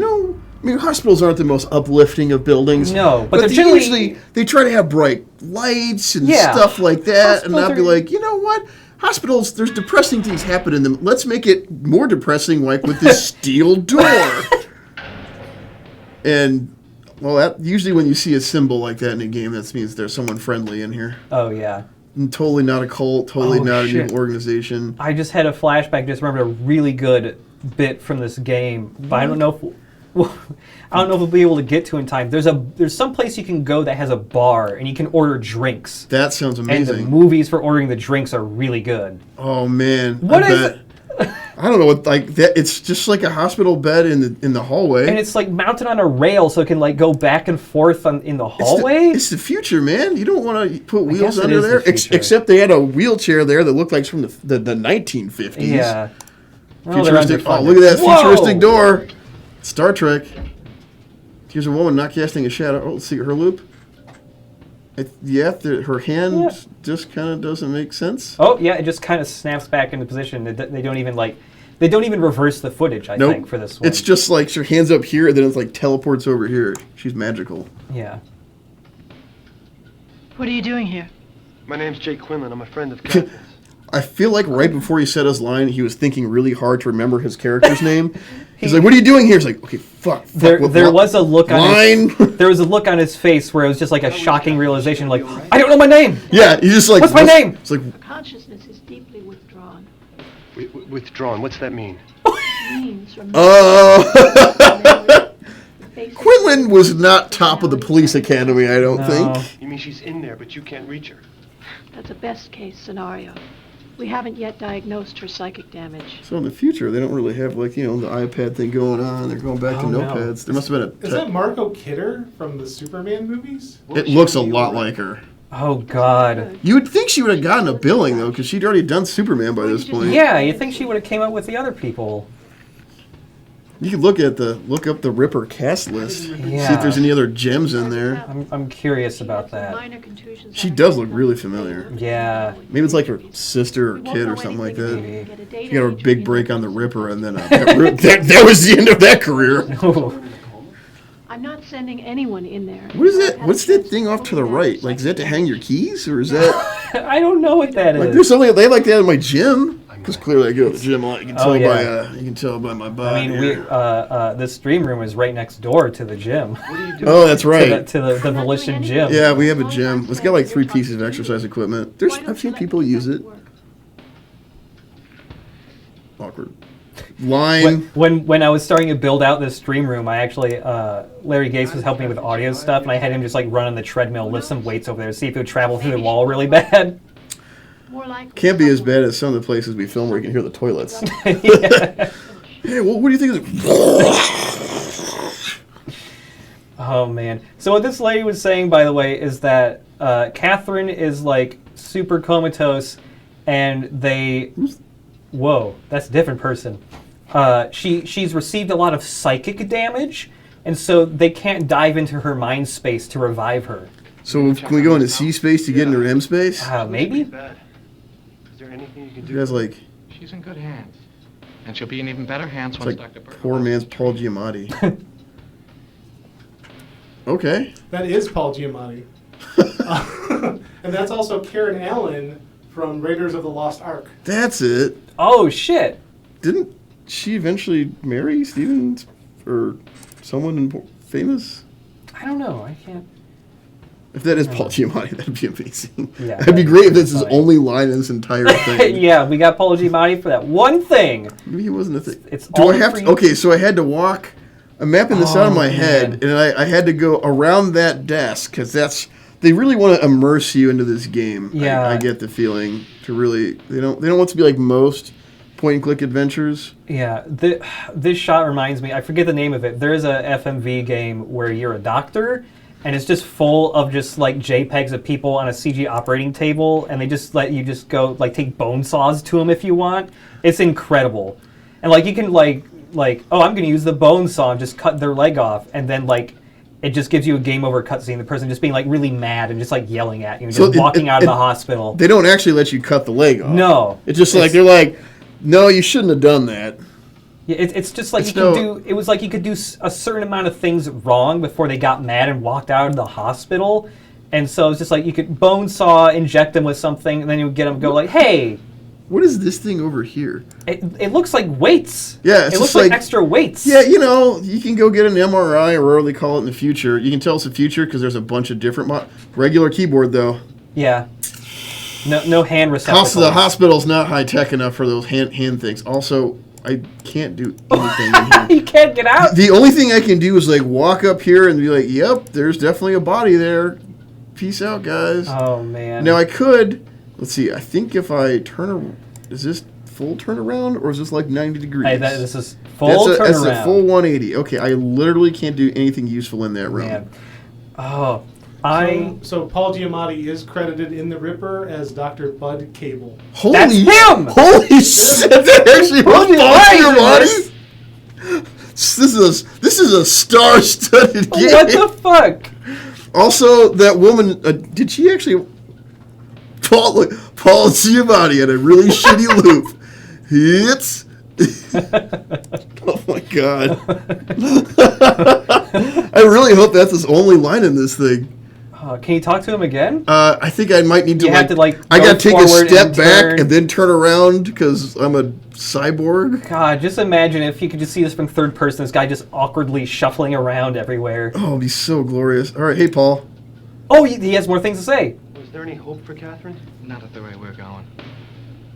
mean, hospitals aren't the most uplifting of buildings. No, but they usually they try to have bright lights and stuff like that, and I'll be like, you know what? Hospitals, there's depressing things happen in them. Let's make it more depressing, like with this steel door. And well, that usually when you see a symbol like that in a game, that means there's someone friendly in here. Oh yeah. And totally not a cult, totally not a new organization. I just had a flashback. Just remembered a really good bit from this game, but I don't know if we'll be able to get to in time. There's some place you can go that has a bar and you can order drinks. That sounds amazing. And the movies for ordering the drinks are really good. Oh man, what is it? I don't know what like that. It's just like a hospital bed in the hallway, and it's like mounted on a rail, so it can like go back and forth in the hallway. It's the future, man. You don't want to put wheels under there. Except they had a wheelchair there that looked like from the 1950s. Yeah. Well, futuristic. Oh, look at that futuristic door. Star Trek. Here's a woman not casting a shadow. Oh, let's see her loop. Her hand just kind of doesn't make sense. Oh yeah, it just kind of snaps back into position. They don't even reverse the footage. I think for this one, it's just like her hands up here, and then it's like teleports over here. She's magical. Yeah. What are you doing here? My name's Jake Quinlan. I'm a friend of Captain's. I feel like right before he said his line, he was thinking really hard to remember his character's name. He's like, "What are you doing here?" He's like, "Okay, fuck." There was a look on his face where it was just like a shocking realization, like, "I don't know my name." Yeah, he's just like, "What's my name?" It's like consciousness is deeply withdrawn. Withdrawn. What's that mean? Quinlan was not top of the police academy, I don't think. You mean she's in there, but you can't reach her? That's a best case scenario. We haven't yet diagnosed her psychic damage. So in the future, they don't really have the iPad thing going on. They're going back to notepads. There must have been Is that Margot Kidder from the Superman movies? It looks a lot like her. Oh God! You would think she would have gotten a billing though, because she'd already done Superman by this point. Yeah, you'd think she would have came up with the other people. You could look up the Ripper cast list. See if there's any other gems in there. I'm curious about that. She does look really familiar. Yeah. Maybe it's like her sister or kid or something like that. She got her big break on the Ripper, and then that was the end of that career. I'm not sending anyone in there. What is that? What's that thing off to the right? Like, is that to hang your keys, or is that? I don't know what that is. There's something they like that in my gym. Because clearly I go to the gym a lot. You can tell by my body. I mean, this stream room is right next door to the gym. What are you doing? Oh, that's right. To the Volition gym. Yeah, we have a gym. It's got like 3 pieces of exercise equipment. I've seen people use it. Awkward. Line. When I was starting to build out this stream room, I actually Larry Gates was helping me with audio stuff, and I had him just like run on the treadmill, lift some weights over there, see if it would travel through the wall really bad. Can't be as bad as some of the places we film where you can hear the toilets. Hey, well, what do you think of this? Oh man! So what this lady was saying, by the way, is that Catherine is like super comatose, and whoa, that's a different person. She's received a lot of psychic damage, and so they can't dive into her mind space to revive her. So can we go into C space to get into M space? Maybe. Is there anything you can do? You guys like? She's in good hands, and she'll be in even better hands It's once like Dr. Burke. poor man's Paul Giamatti. Okay. That is Paul Giamatti. And that's also Karen Allen from Raiders of the Lost Ark. That's it. Oh shit! Didn't she eventually marry Steven or someone famous? I don't know. I can't. If that is Paul Giamatti, that'd be amazing. Yeah, that'd be great if this is his only line in this entire thing. Yeah, we got Paul Giamatti for that one thing. Maybe he wasn't a thing. It's Do I have to? Okay, so I had to walk. I'm mapping this out in my head, and I had to go around that desk because they really want to immerse you into this game. Yeah, I get the feeling to to really. They don't want it to be like most point-and-click adventures. Yeah, this shot reminds me. I forget the name of it. There is a FMV game where you're a doctor, and it's just full of just like JPEGs of people on a CG operating table, and they just let you just go like take bone saws to them if you want. It's incredible, and like you can like oh, I'm going to use the bone saw and just cut their leg off, and then like it just gives you a game over cutscene. The person just being like really mad and just like yelling at you, and just walking out of the hospital. They don't actually let you cut the leg off. No, it's just like they're like, no, you shouldn't have done that. Yeah, it's just like it was like you could do a certain amount of things wrong before they got mad and walked out of the hospital, and so it's just like you could bone saw, inject them with something, and then you would get them to go like, hey. What is this thing over here? It looks like weights. Yeah, it looks like extra weights. Yeah, you can go get an MRI or whatever they call it in the future. You can tell it's the future because there's a bunch of different regular keyboard though. Yeah. No hand receptacles. The hospital's not high tech enough for those hand things. Also, I can't do anything in here. You can't get out? The only thing I can do is like walk up here and be like, yep, there's definitely a body there. Peace out, guys. Oh, man. Now I could, let's see, I think if I turn, is this full turnaround or is this like 90 degrees? Hey, this is full turnaround. That's a full 180. Okay, I literally can't do anything useful in that room. Man. Oh, So Paul Giamatti is credited in the Ripper as Dr. Bud Cable. That's him! Holy shit! That actually was Paul Giamatti. This is a star-studded game. What the fuck? Also, that woman did she actually? Paul Giamatti had a really shitty loop. It's. Oh my god! I really hope that's his only line in this thing. Can you talk to him again? I think I might need to. You have to like. I got to take a step back and then turn around because I'm a cyborg. God, just imagine if you could just see this from third person. This guy just awkwardly shuffling around everywhere. Oh, it'd be so glorious. All right, hey Paul. Oh, he has more things to say. Was there any hope for Catherine? Not at the way we're going.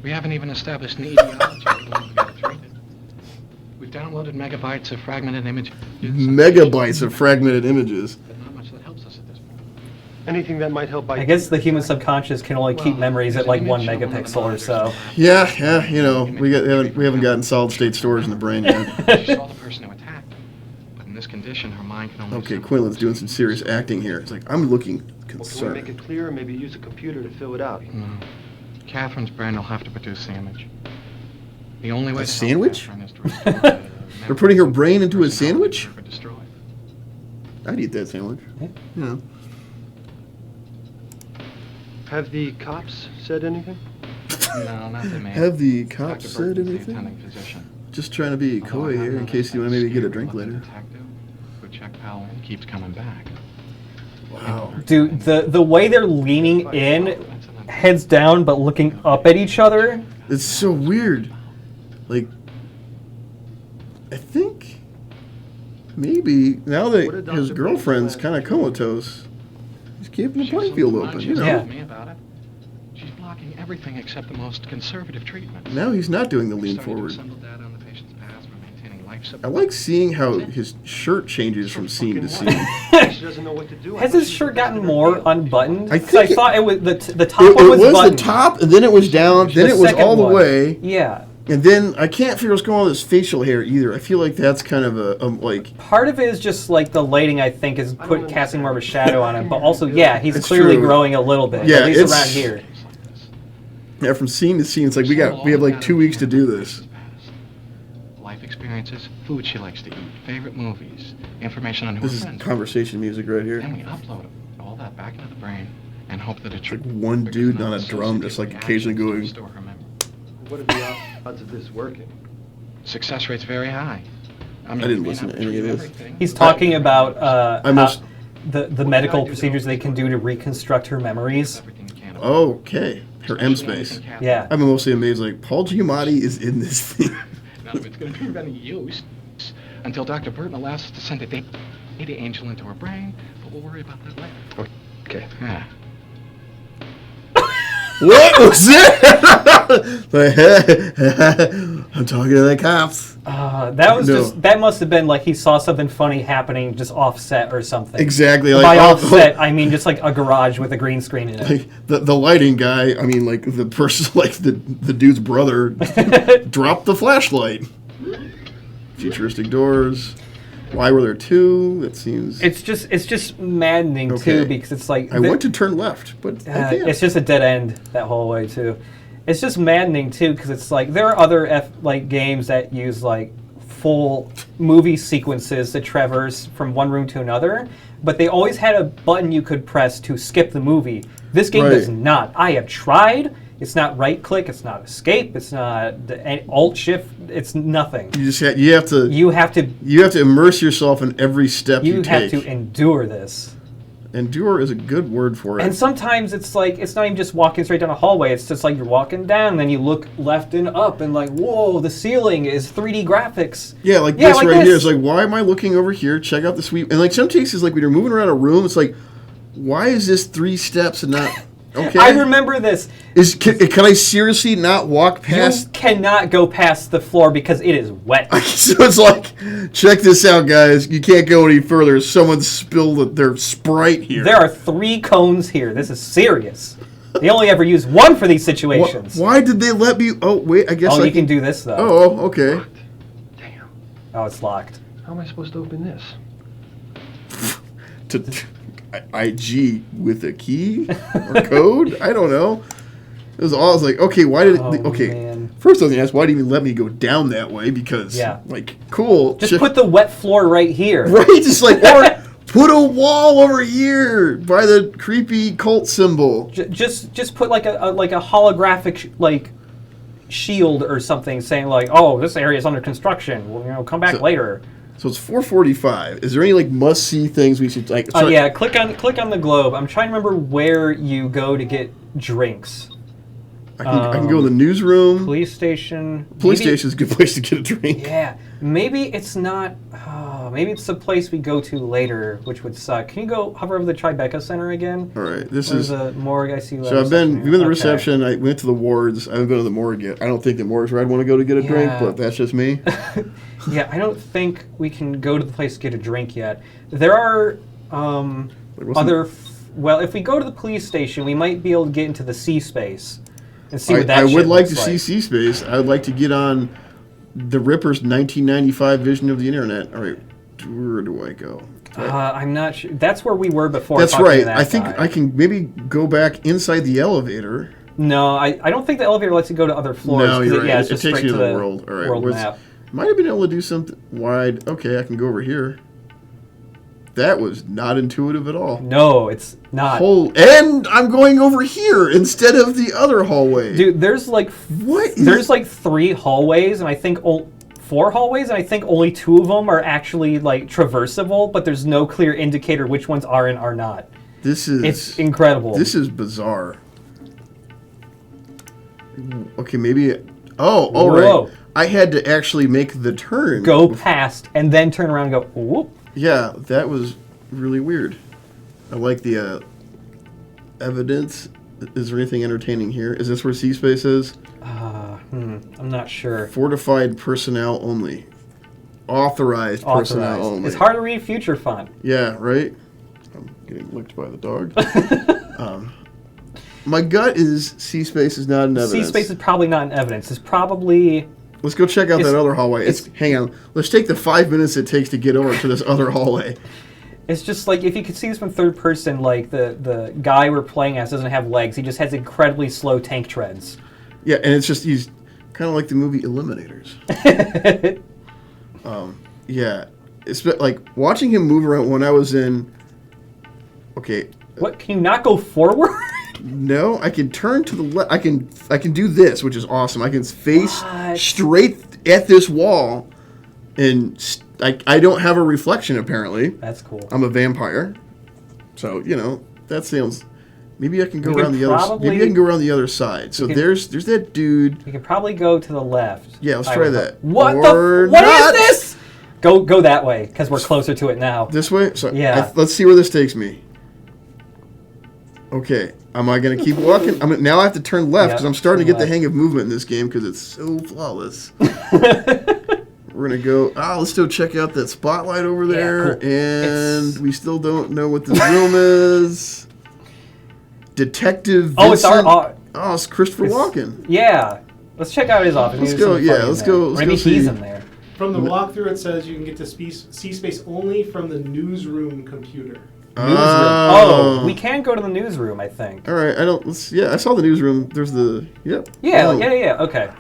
We haven't even established an etiology of the one we got treated. We've downloaded megabytes of fragmented images. Megabytes of fragmented images. But not much that helps us at this point. Anything that might help. I guess the human subconscious can only keep memories at like 1 megapixel or so. Yeah, you know, we haven't gotten solid state storage in the brain yet. She saw the person who attacked her, but in this condition, her mind can only. Okay, Quinlan's doing some serious acting here. It's like I'm looking concerned. Well, can we make it clear, or maybe use a computer to fill it out? No. Catherine's brain will have to produce the image. The only way a to sandwich? Help Catherine is to restore They're putting her brain into a sandwich? Destroyed. I'd eat that sandwich. Yeah. You know. Have the cops said anything? No, not to me. Have the cops Dr. said Burton's the anything? attending physician. Just trying to be Although coy I have here in noticed case you that want to maybe get a scared drink looking later. detective who checked Powell in keeps coming back. Wow. Dude, the way they're leaning in, heads down but looking up at each other. It's so weird. Like, I think maybe now that his girlfriend's kind of comatose, he's keeping the playing field open. You know. Yeah. Me about it. She's blocking everything except the most conservative treatment. Now he's not doing the lean forward. I like seeing how his shirt changes from scene to scene. Has his shirt gotten more unbuttoned? I think I thought it was the top one was buttoned. buttoned. The top, and then it was down, then it was all the way. Yeah. And then I can't figure what's going on with his facial hair either. I feel like that's kind of a like. Part of it is just like the lighting. I think is casting more of a shadow on him. But also, yeah, he's clearly growing a little bit. Yeah, at least around here. Yeah, from scene to scene, it's like we have like 2 weeks to do this. Life experiences, food she likes to eat, favorite movies, information on who This her is friends are. conversation music right here. Then we upload all that back into the brain and hope that it's like one dude on a drum just like occasionally going. What are the odds of this working? Success rate's very high. I didn't listen to any of this. He's talking about the medical procedures they can do to reconstruct her memories. Okay, her M space. Yeah. I'm mostly amazed. Like Paul Giamatti is in this thing. None of it's going to be of any use until Dr. Burton allows us to send a data angel into her brain, but we'll worry about that later. Okay. Yeah. What was that? I'm talking to the cops. That must have been like he saw something funny happening just offset or something. Exactly. By offset, I mean just like a garage with a green screen in it. Like the lighting guy, I mean like the person, like the dude's brother dropped the flashlight. Futuristic doors. Why were there two? It seems... It's just maddening, too, because it's like... I went to turn left, but I can't. It's just a dead end that whole way, too. It's just maddening, too, because it's like... There are other games that use, like, full movie sequences to traverse from one room to another, but they always had a button you could press to skip the movie. This game does not. I have tried... It's not right click. It's not escape. It's not alt shift. It's nothing. You have to immerse yourself in every step you take. You have to endure this. Endure is a good word for it. And sometimes it's like it's not even just walking straight down a hallway. It's just like you're walking down, and then you look left and up, and like, whoa, the ceiling is 3D graphics. Yeah, like this right here. It's like, why am I looking over here? Check out the sweep. And like some cases, like when you're moving around a room, it's like, why is this 3 steps and not? Okay. I remember this. Can I seriously not walk past? You cannot go past the floor because it is wet. So it's like, check this out, guys. You can't go any further. Someone spilled their Sprite here. There are 3 cones here. This is serious. They only ever use 1 for these situations. Why did they let me? Oh, wait. I guess you can do this, though. Oh, okay. Damn. Oh, it's locked. How am I supposed to open this? IG with a key or code? I don't know. It was all. I was like, okay, why did? Man. First I was gonna ask, why did you even let me go down that way? Because, like, cool. Just put the wet floor right here. Right, just like, or put a wall over here by the creepy cult symbol. Just put like a holographic like shield or something saying like, oh, this area is under construction. Well, come back later. So it's 4:45. Is there any like must-see things we should like? Yeah, click on the globe. I'm trying to remember where you go to get drinks. I can go in the newsroom. Police station. Police station is a good place to get a drink. Yeah, maybe it's not. Maybe it's the place we go to later, which would suck. Can you go hover over the Tribeca Center again? All right, this is the morgue. I see. So we've been to the reception. I went to the wards. I haven't been to the morgue yet. I don't think the morgue's where I'd want to go to get a drink, but that's just me. Yeah, I don't think we can go to the place to get a drink yet. There are other. Well, if we go to the police station, we might be able to get into the C space and see what that. I would like to see C space. I would like to get on the Ripper's 1995 vision of the internet. All right, where do I go? I'm not sure. That's where we were before. That's right. I think I can maybe go back inside the elevator. No, I don't think the elevator lets you go to other floors. No, you're right. It's just takes straight you to the world. All right. World map. Might have been able to do something wide. Okay, I can go over here. That was not intuitive at all. No, it's not. And I'm going over here instead of the other hallway. Dude, there's like There's like 3 hallways, and I think 4 hallways, and I think only 2 of them are actually like traversable. But there's no clear indicator which ones are and are not. It's incredible. This is bizarre. Okay, maybe. Oh, right. I had to actually make the turn. Go past and then turn around and go, whoop. Yeah, that was really weird. I like the evidence. Is there anything entertaining here? Is this where C-Space is? I'm not sure. Fortified personnel only. Authorized personnel only. It's hard to read future font. Yeah, right? I'm getting licked by the dog. My gut is C-Space is not in evidence. C-Space is probably not in evidence. It's probably... Let's go check out that other hallway. Hang on. Let's take the 5 minutes it takes to get over to this other hallway. It's just like, if you could see this from third person, like the guy we're playing as doesn't have legs. He just has incredibly slow tank treads. Yeah, and it's just, he's kind of like the movie Eliminators. Yeah. It's like watching him move around when I was in... Okay. What, can you not go forward? No, I can turn to the left. I can do this, which is awesome. I can face straight at this wall, and I don't have a reflection apparently. That's cool. I'm a vampire, so that sounds. Maybe I can go around the other. Maybe I can go around the other side. So there's that dude. You can probably go to the left. Yeah, let's try that. What is this? Go that way because we're closer to it now. This way. So yeah. Let's see where this takes me. Okay. Am I going to keep walking? Now I have to turn left because I'm starting to get the hang of movement in this game because it's so flawless. We're gonna go. Let's go check out that spotlight over there, cool. And we still don't know what this room is. Detective Vincent. Oh, it's our. It's Christopher Walken. Yeah. Let's check out his office. Let's go. Yeah, let's go. Let's Maybe go see. he's in there. From the walkthrough, it says you can get to see space only from the newsroom computer. Oh, we can go to the newsroom, I think. All right, I saw the newsroom. There's the yep. Yeah, yeah. Okay,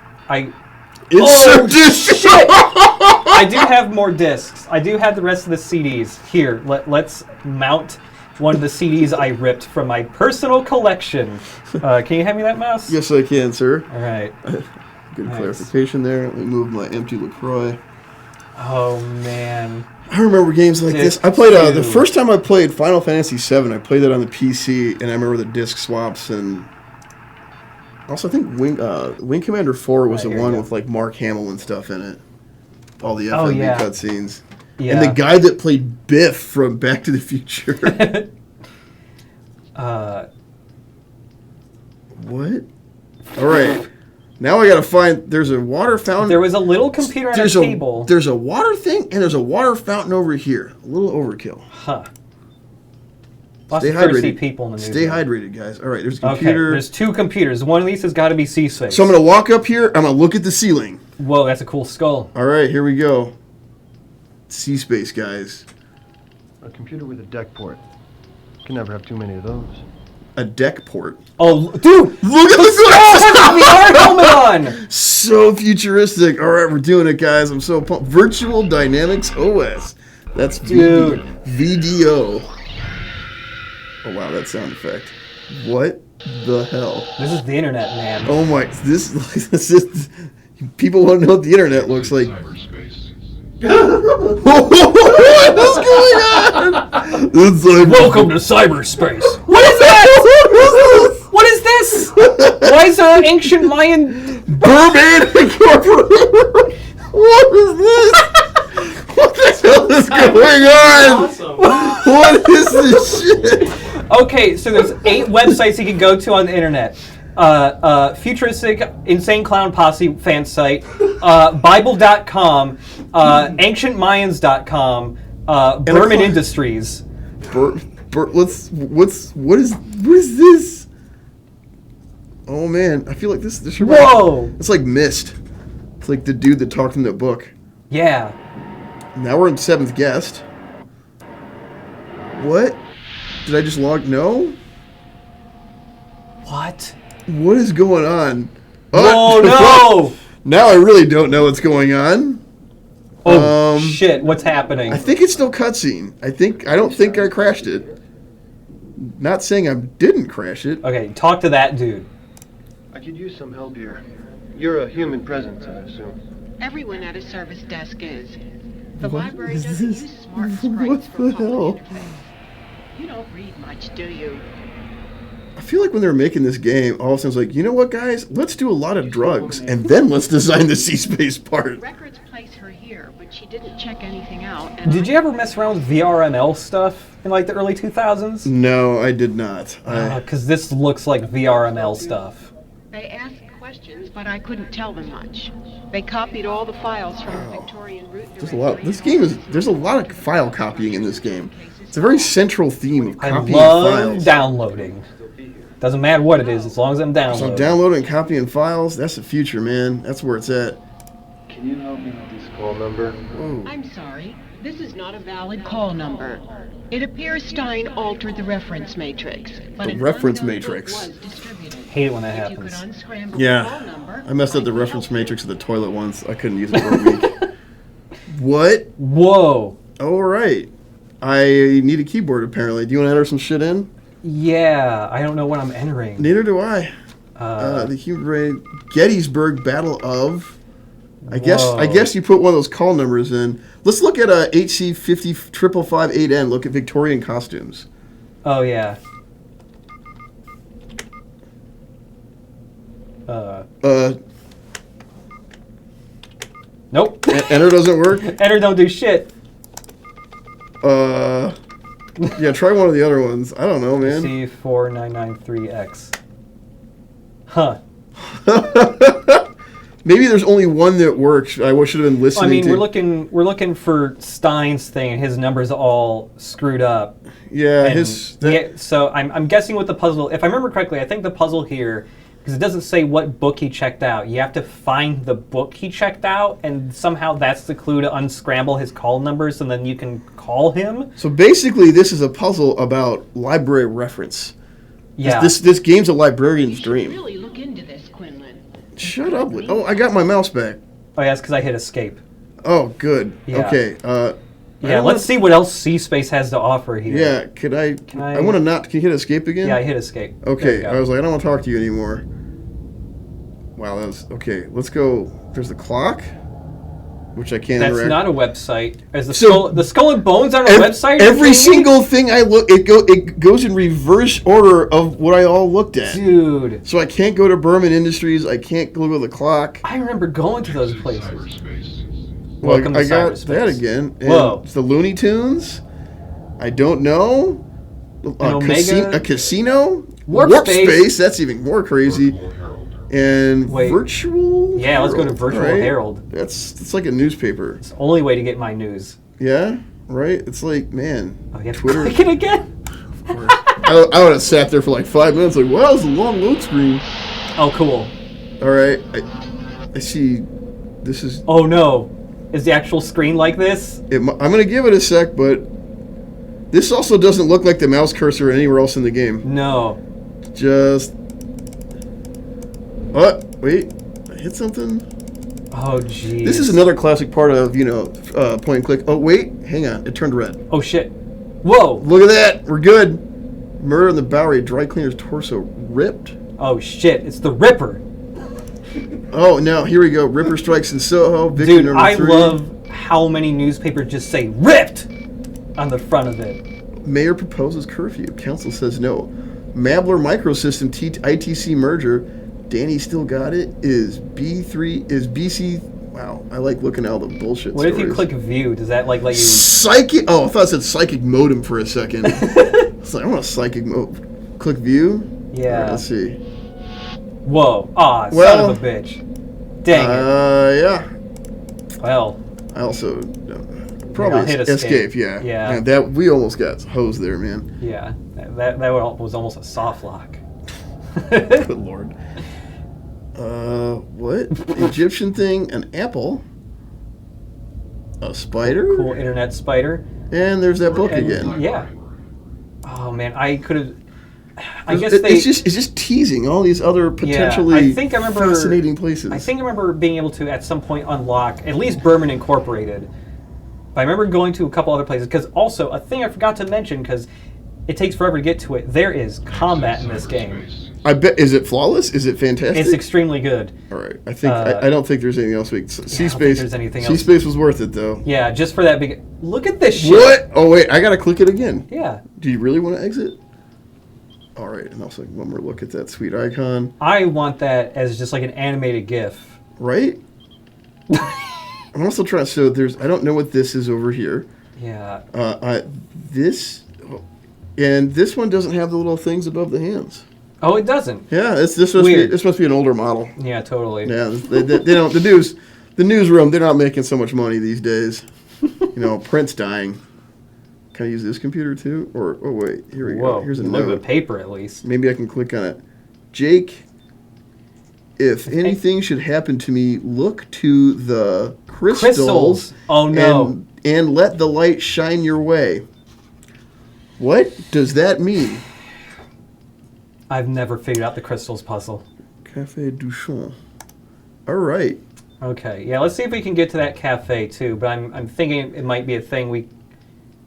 Insert disc. Shit! I do have more discs. I do have the rest of the CDs here. Let's mount one of the CDs I ripped from my personal collection. Can you hand me that mouse? Yes, I can, sir. All right. Good clarification there. Let me move my empty LaCroix. Oh man. I remember games like this. I played the first time I played Final Fantasy VII. I played that on the PC, and I remember the disc swaps. And also, I think Wing Commander 4 was the one with like Mark Hamill and stuff in it. All the FMV cutscenes. Yeah. And the guy that played Biff from Back to the Future. What? All right. Now I gotta find. There's a water fountain. There was a little computer on a table. There's a water thing, and there's a water fountain over here. A little overkill. Huh. Stay hydrated. People in the Stay hydrated, guys. All right, there's a computer. Okay, there's 2 computers. One of these has got to be C-Space. So I'm gonna walk up here. I'm gonna look at the ceiling. Whoa, that's a cool skull. All right, here we go. C-Space, guys. A computer with a deck port. Can never have too many of those. A deck port. Oh, dude! Look at the VR helmet on! So futuristic. All right, we're doing it, guys. I'm so pumped. Virtual Dynamics OS. That's VDO. Oh, wow, that sound effect. What the hell? This is the internet, man. Oh, my. This is... People want to know what the internet looks like. What is going on? Welcome to cyberspace. What is that? What is this? Why is there an ancient Mayan Mermaid Incorporated? What is this? What the hell is going on? Awesome. What is this shit? Okay, so there's 8 websites you can go to on the internet. Futuristic Insane Clown Posse fan site, Bible.com, AncientMayans.com, Berman Industries. What is this? Oh man, I feel like this. Whoa! It's like Myst. It's like the dude that talked in the book. Yeah. Now we're in 7th Guest. What? Did I just log? No. What? What is going on? Oh no! Now I really don't know what's going on. Oh shit! What's happening? I think it's still cutscene. I don't think I crashed it. Not saying I didn't crash it. Okay, talk to that dude. I could use some help here. You're a human presence, I assume. Everyone at a service desk is. The library doesn't use smart sprites for public interface. You don't read much, do you? I feel like when they were making this game, all of a sudden it was like, you know what, guys? Let's do a lot of drugs, and then let's design the C-Space part. Records place her here, but she didn't check anything out. Did you ever mess around with VRML stuff in like the early 2000s? No, I did not. Because this looks like VRML stuff. They asked questions, but I couldn't tell them much. They copied all the files from the Victorian root directory. There's a lot. This game is. There's a lot of file copying in this game. It's a very central theme of copying files. I love downloading. Doesn't matter what it is, as long as I'm downloading. So downloading and copying files, that's the future, man. That's where it's at. Can you help me with this call number? Whoa. I'm sorry. This is not a valid call number. It appears Stein altered the reference matrix. But the reference matrix. Hate it when that happens. Yeah. I messed up the reference matrix of the toilet once. I couldn't use it for a week. What? Whoa. All right. I need a keyboard, apparently. Do you want to enter some shit in? Yeah, I don't know what I'm entering. Neither do I. The human brain, Gettysburg Battle of. I guess you put one of those call numbers in. Let's look at HC 50558N. Look at Victorian costumes. Oh yeah. Nope. Enter doesn't work. Enter don't do shit. Yeah, try one of the other ones. I don't know, man. C4993X. Huh. Maybe there's only one that works. I should have been listening. I mean, to... we're looking for Stein's thing, and his numbers all screwed up. Yeah, so I'm guessing with the puzzle. If I remember correctly, I think the puzzle here, because it doesn't say what book he checked out. You have to find the book he checked out, and somehow that's the clue to unscramble his call numbers, and then you can call him. So basically, this is a puzzle about library reference. Yeah. This game's a librarian's dream. Really look into this, Quinlan. Shut up. Oh, I got my mouse back. Oh, yeah, it's because I hit escape. Oh, good. Yeah. Okay. Let's see what else C-Space has to offer here. Yeah, I want to not... Can you hit escape again? Yeah, I hit escape. Okay, I was like, I don't want to talk to you anymore. Wow, that was... Okay, let's go... There's the clock, which I can't That's interact. not a website. Is the Skull and Bones aren't a website? Every single thing I look... It goes in reverse order of what I all looked at. Dude. So I can't go to Berman Industries. I can't go to the clock. I remember going to those places. Well, Welcome to I got cyberspace. that again. And Whoa. it's the Looney Tunes. I don't know. A casino. Warp space. That's even more crazy. And virtual. Yeah, let's go to Virtual Herald. It's like a newspaper. It's the only way to get my news. Yeah, right. It's like, man. Oh, you have Twitter. to click it again. Of course. I would have sat there for like 5 minutes. Like, wow, it's a long load screen. Oh, cool. All right. I see. This is. Oh no. Is the actual screen like this? I'm going to give it a sec, but this also doesn't look like the mouse cursor anywhere else in the game. No. Just... Oh, wait. I hit something? Oh, geez. This is another classic part of, point and click. Oh, wait. Hang on. It turned red. Oh, shit. Whoa. Look at that. We're good. Murder in the Bowery. Dry cleaner's torso ripped. Oh, shit. It's the Ripper. Oh, no, here we go. Ripper strikes in Soho. Victim Dude, number I 3. love how many newspapers just say ripped on the front of it. Mayor proposes curfew. Council says no. Mabler Microsystem ITC merger. Danny still got it. Is BC... Wow, I like looking at all the bullshit What stories. if you click view? Does that let you... Psychic... Oh, I thought it said psychic modem for a second. It's like, I want a psychic mode. Click view? Yeah. Right, let's see. Whoa. Aw, son of a bitch. Dang it. Yeah. Well. I also... Probably I'll hit escape, yeah. Yeah. Man, that we almost got hosed there, man. Yeah. That was almost a soft lock. Good lord. What? Egyptian thing, an apple, a spider, cool internet spider, and there's that book again. Yeah. Oh man, I could have. I guess it's just teasing all these other potentially fascinating places. I think I remember being able to at some point unlock at least Berman Incorporated. But I remember going to a couple other places because also a thing I forgot to mention because it takes forever to get to it. There is combat in this game. I bet. Is it flawless? Is it fantastic? It's extremely good. All right. I think I don't think there's anything else. C-Space. C-Space was worth it though. Yeah, just for that big. Look at this shit. What? Oh wait, I gotta click it again. Yeah. Do you really want to exit? All right, and also one more look at that sweet icon. I want that as just like an animated GIF. Right. I'm also trying. So there's. I don't know what this is over here. Yeah. This. And this one doesn't have the little things above the hands. Oh, it doesn't. Yeah, this must be an older model. Yeah, totally. Yeah, they don't. The newsroom, they're not making so much money these days. Print's dying. Can I use this computer too? Or oh wait, here we go. Here's a note. Look at paper at least. Maybe I can click on it. Jake, if anything should happen to me, look to the crystals. Oh no! And let the light shine your way. What does that mean? I've never figured out the crystals puzzle. Cafe Duchamp. All right. Okay. Yeah. Let's see if we can get to that cafe too. But I'm thinking it might be a thing we.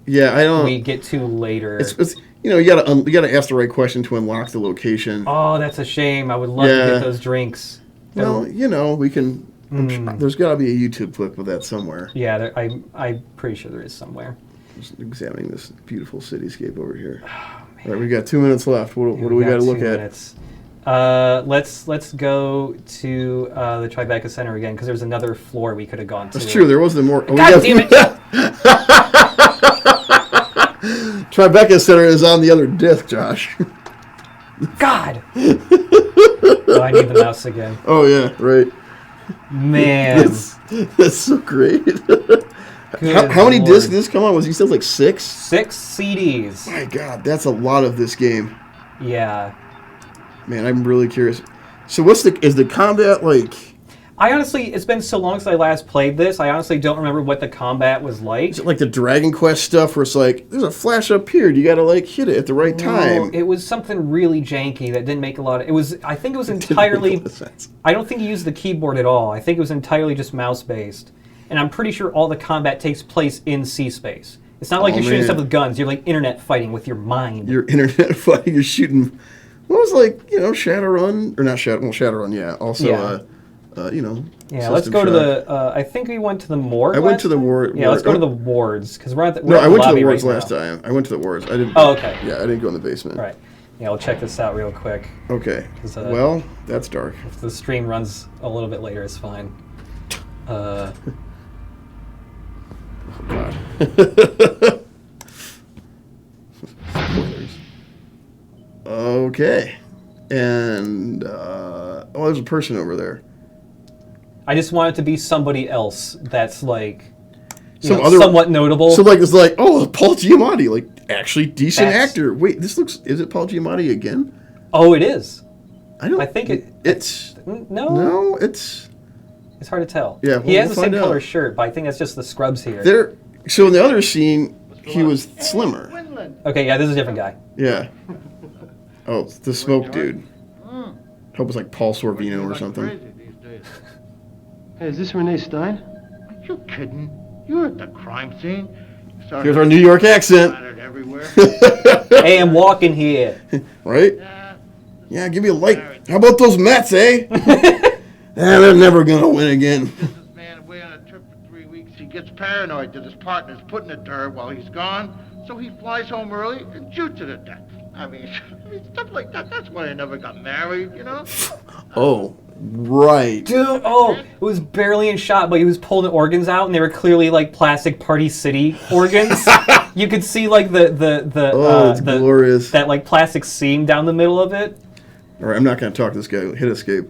Yeah, I don't. We get to later. It's you gotta ask the right question to unlock the location. Oh, that's a shame. I would love to get those drinks. Well, we can. There's got to be a YouTube clip of that somewhere. Yeah, I'm pretty sure there is somewhere. Just examining this beautiful cityscape over here. Oh, all right, we got 2 minutes left. What do we got to look at? Let's go to the Tribeca Center again because there's another floor we could have gone to. That's true. There was the more. God damn it! Tribeca Center is on the other disc, Josh. God. Oh, I need the mouse again. Oh yeah, right. Man. That's so great. How many discs did this come on? Was he still like 6? 6 CDs. My God, that's a lot of this game. Yeah. Man, I'm really curious. So is the combat like... I honestly, it's been so long since I last played this, I honestly don't remember what the combat was like. Is it like the Dragon Quest stuff where it's like, there's a flash up here, you gotta like hit it at the right time? It was something really janky that didn't make a lot of... I think it was entirely... I don't think you used the keyboard at all. I think it was entirely just mouse-based. And I'm pretty sure all the combat takes place in C-space. It's not like you're shooting stuff with guns. You're like internet fighting with your mind. You're internet fighting, you're shooting... What was like, Shadowrun? Or not Shadowrun, yeah. Also, Yeah, let's go to the... I think we went to the morgue. I went to the ward. Yeah, let's go to the wards, because we're at the No, I went to the wards last time. I went to the wards. I didn't... Oh, okay. Yeah, I didn't go in the basement. Right. Yeah, we'll check this out real quick. Okay. Well, that's dark. If the stream runs a little bit later, it's fine. Oh, God. Okay. And, there's a person over there. I just want it to be somebody else that's like somewhat notable. So it's like, oh, Paul Giamatti, like actually decent actor. Wait, is it Paul Giamatti again? Oh, it is. I think it's no, it's hard to tell. Yeah, he has the same color shirt, but I think that's just the scrubs here. So in the other scene, he was slimmer. Okay, yeah, this is a different guy. Yeah. Oh, it's the smoke dude. Hope it's like Paul Sorvino or something. Hey, is this Renee Stein? Are you kidding? You were at the crime scene. Here's our New York accent. Hey, I'm walking here. Right? Yeah, give me a light. How about those Mets, eh? They're never going to win again. This man away on a trip for 3 weeks. He gets paranoid that his partner's putting it to her while he's gone. So he flies home early and shoots her to death. I mean, stuff like that. That's why I never got married, Oh, right. Dude, it was barely in shot, but he was pulling organs out, and they were clearly like plastic Party City organs. You could see like it's glorious. That like plastic seam down the middle of it. All right, I'm not going to talk to this guy. Hit escape.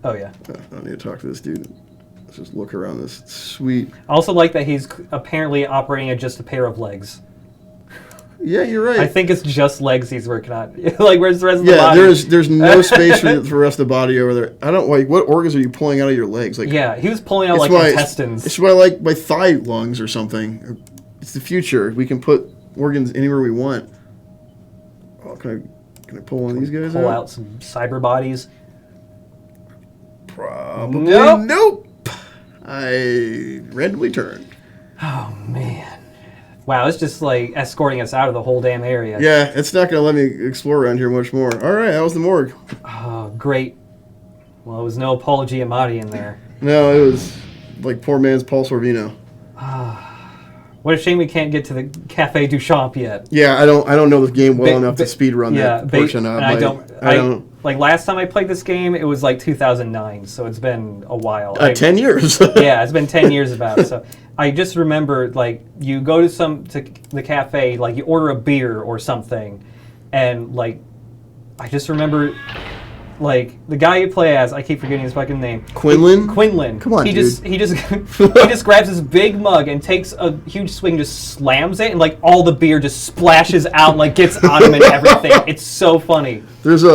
Oh, yeah. I don't need to talk to this dude. Let's just look around this sweet... I also like that he's apparently operating at just a pair of legs. Yeah, you're right. I think it's just legs he's working on. Like, where's the rest of the body? Yeah, there's no space for the rest of the body over there. I don't like, what organs are you pulling out of your legs? Like, yeah, he was pulling out like intestines. It's my thigh lungs or something. It's the future. We can put organs anywhere we want. Oh, can I pull one of these guys out? Pull out some cyber bodies. Probably nope. I randomly turned. Oh, man. Wow, it's just like escorting us out of the whole damn area. Yeah, it's not going to let me explore around here much more. All right, that was the morgue. Oh, great. Well, there was no Paul Giamatti in there. No, it was like poor man's Paul Sorvino. What a shame we can't get to the Café Duchamp yet. Yeah, I don't know the game well enough to speedrun that portion. I don't. Like last time I played this game, it was like 2009, so it's been a while. 10 years. Yeah, it's been 10 years about. So I just remember, like, you go to the cafe, like you order a beer or something, and like I just remember, like the guy you play as, I keep forgetting his fucking name. Quinlan. Come on, he dude. He just grabs his big mug and takes a huge swing, just slams it, and like all the beer just splashes out, and, like gets on him and everything. It's so funny. There's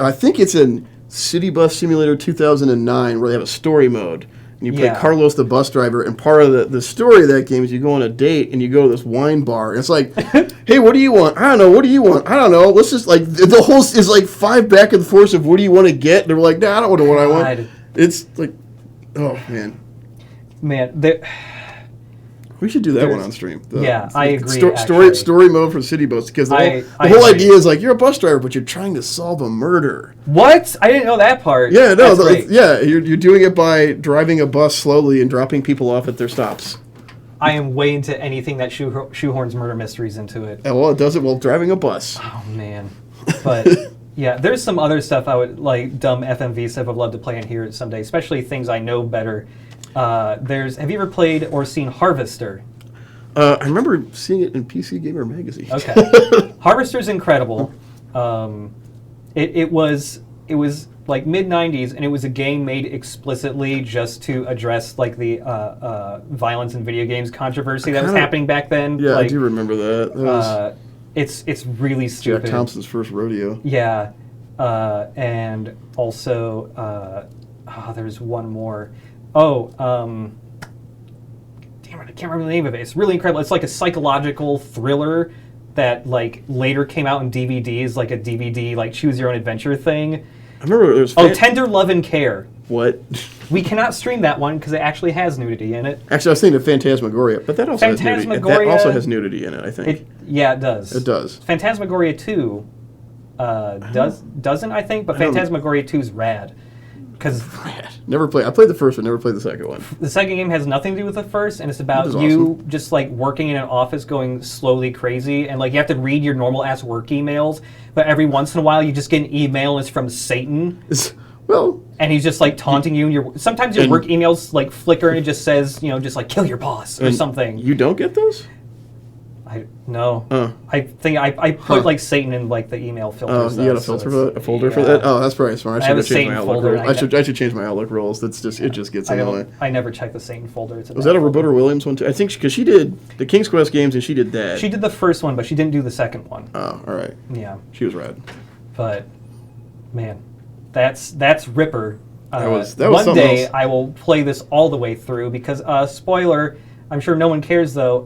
I think it's in City Bus Simulator 2009 where they have a story mode. And you play Carlos the bus driver, and part of the story of that game is you go on a date and you go to this wine bar. And it's like, hey, what do you want? I don't know. What do you want? I don't know. Let's just like, the whole is like 5 back and forth of what do you want to get? And they're like, nah, I don't know what I want. It's like, oh, man. Man, we should do that one on stream. I agree. Story mode for City Bus, because the whole idea is like you're a bus driver, but you're trying to solve a murder. What? I didn't know that part. Yeah, no, you're doing it by driving a bus slowly and dropping people off at their stops. I am way into anything that shoehorns murder mysteries into it. Well, it does it while driving a bus. Oh man, but yeah, there's some other stuff I would like, dumb FMV stuff I'd love to play in here someday, especially things I know better. Have you ever played or seen Harvester? I remember seeing it in PC Gamer magazine. Okay. Harvester's incredible. It was like mid-90s, and it was a game made explicitly just to address like the violence in video games controversy that was happening back then. Yeah, like, I do remember that. That was it's really stupid. Jack Thompson's first rodeo. Yeah, and also there's one more. Damn it, I can't remember the name of it. It's really incredible. It's like a psychological thriller that like later came out in DVDs, like a DVD like choose your own adventure thing. I remember there was Tender Love and Care. What? We cannot stream that one because it actually has nudity in it. Actually, I was thinking of Phantasmagoria, but that also has nudity. That also has nudity in it, I think. It does. It does. Phantasmagoria 2 doesn't, I think, but Phantasmagoria 2 is rad. Never played. I played the first one. Never played the second one. The second game has nothing to do with the first, and it's about you awesome. just like working in an office, going slowly crazy, and like you have to read your normal ass work emails, but every once in a while you just get an email and it's from Satan. Well, and he's just like taunting you, and sometimes your work emails like flicker and it just says, just like kill your boss or something. You don't get those? No. I think I put like Satan in like the email filters. You got a filter for that? A folder for that? Oh, that's probably smart. I should change my Outlook rules. I should change my Outlook rules. It just gets in the way. I never check the Satan folder. Was that a Roberta Williams one too? I think because she did the King's Quest games and she did that. She did the first one, but she didn't do the second one. Oh, all right. Yeah. She was rad. But man, that's Ripper. That was one day else. I will play this all the way through because spoiler. I'm sure no one cares, though.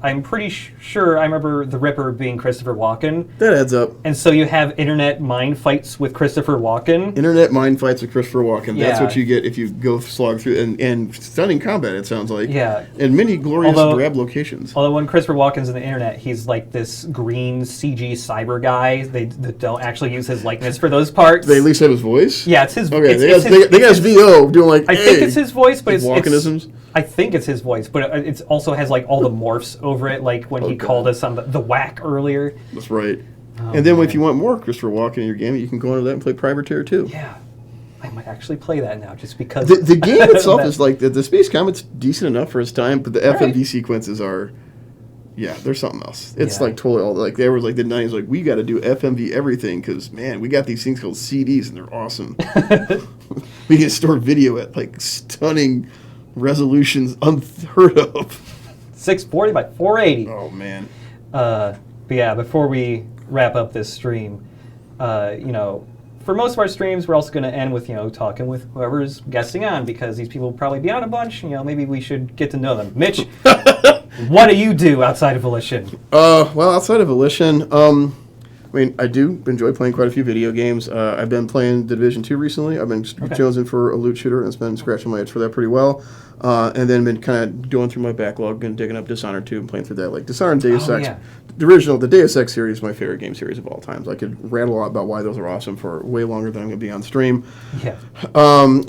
I'm pretty sure I remember the Ripper being Christopher Walken. That adds up. And so you have internet mind fights with Christopher Walken. Internet mind fights with Christopher Walken. Yeah. That's what you get if you go slog through. And stunning combat, it sounds like. Yeah. And many glorious grab locations. Although when Christopher Walken's in the internet, he's like this green CG cyber guy. They don't actually use his likeness for those parts. They at least have his voice? Yeah, it's his voice. Okay, they got his VO doing like, I think it's his voice, but it's Walkenisms? I think it's his voice, but it also has like all the morphs over it, like when he called us on the whack earlier. That's right. And then if you want more Christopher Walken in your game, you can go into that and play Privateer 2. Yeah. I might actually play that now just because. The game itself is like, the space combat's decent enough for its time, but the FMV sequences are, they're something else. It's like totally like, there was like the 90s, like, we got to do FMV everything because, man, we got these things called CDs and they're awesome. We can store video at like stunning resolutions unheard of. 640 by 480. Oh man. But yeah, before we wrap up this stream, for most of our streams, we're also going to end with talking with whoever's guesting on because these people will probably be on a bunch. Maybe we should get to know them. Mitch, what do you do outside of Volition? Well, outside of Volition, I do enjoy playing quite a few video games. I've been playing The Division 2 recently. I've been chosen for a loot shooter and it's been scratching my itch for that pretty well. And then been kind of going through my backlog and digging up Dishonored 2 and playing through that. Like Dishonored and Deus Ex. Yeah. The Deus Ex series is my favorite game series of all time. I could rattle on about why those are awesome for way longer than I'm going to be on stream. Yeah.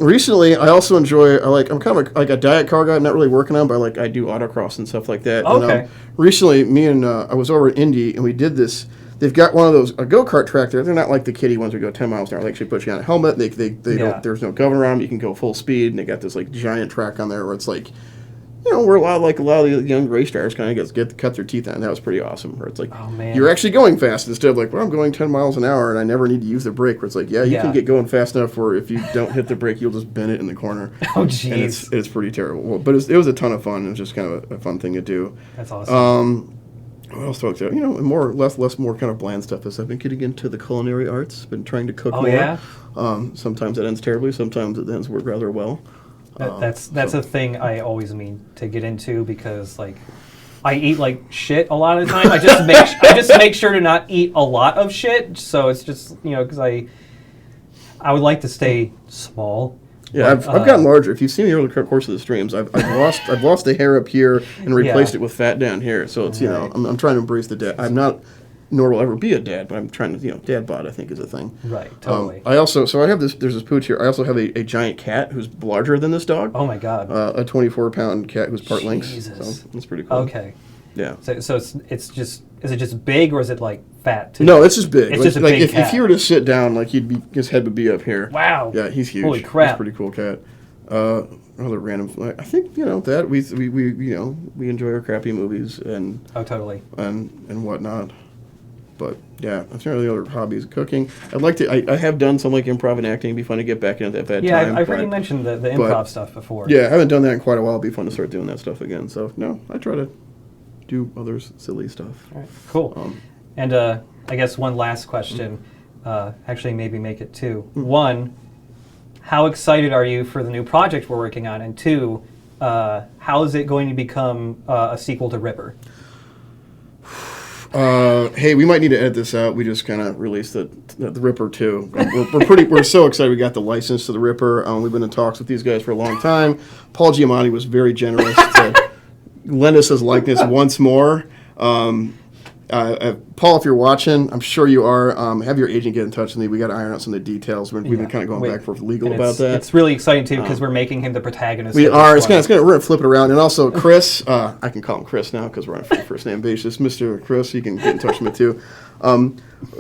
Recently, I also enjoy, I'm kind of like a diet car guy, not really working on, but I do autocross and stuff like that. Okay. And, recently, me and I was over at Indy and we did this. They've got one of those, a go-kart track there. They're not like the kiddie ones where you go 10 miles an hour. They actually put you on a helmet. They don't, there's no governor around them. You can go full speed. And they got this giant track on there where it's where a lot of the young race drivers kind of get to cut their teeth on. That was pretty awesome. Where it's you're actually going fast instead of I'm going 10 miles an hour and I never need to use the brake. Where it's you can get going fast enough where if you don't hit the brake, you'll just bend it in the corner. Oh, jeez. And it's pretty terrible. Well, but it was a ton of fun. It was just kind of a fun thing to do. That's awesome. What else do I do? More kind of bland stuff is I've been getting into the culinary arts. Been trying to cook more. Yeah? Sometimes it ends terribly. Sometimes it ends rather well. That's a thing I always mean to get into because I eat shit a lot of the time. I just make sure to not eat a lot of shit. So it's just because I would like to stay small. Yeah, I've gotten larger. If you've seen me over the course of the streams, I've lost the hair up here and replaced it with fat down here. So it's I'm trying to embrace the dad. I'm not, nor will ever be a dad, but I'm trying to dad bod I think is a thing. Right, totally. I have this. There's this pooch here. I also have a giant cat who's larger than this dog. Oh my god. A 24-pound cat who's part lynx. Jesus. So that's pretty cool. Okay. Yeah. So it's just, is it just big or is it fat too? No, it's just big. It's just a big cat. If he were to sit down, his head would be up here. Wow. Yeah, he's huge. Holy crap. He's a pretty cool cat. Another random. I think that we enjoy our crappy movies and. Oh, totally. And whatnot. But yeah, that's my other hobby is cooking. I'd like to. I have done some like improv and acting. It'd be fun to get back into that bad time. Yeah, I've already mentioned the improv stuff before. Yeah, I haven't done that in quite a while. It'd be fun to start doing that stuff again. So no, I try to do other silly stuff. All right, cool. And I guess one last question. Actually, maybe make it two. One, how excited are you for the new project we're working on? And two, how is it going to become a sequel to Ripper? Hey, we might need to edit this out. We just kind of released the Ripper 2. We're so excited we got the license to the Ripper. We've been in talks with these guys for a long time. Paul Giamatti was very generous to lend us his likeness once more. Paul, if you're watching, I'm sure you are, have your agent get in touch with me. We got to iron out some of the details. We've been kind of going back and forth legal about that. It's really exciting, too, because we're making him the protagonist. We are. We're going to flip it around. And also, Chris, I can call him Chris now because we're on a first-name basis. Mr. Chris, you can get in touch with me, too.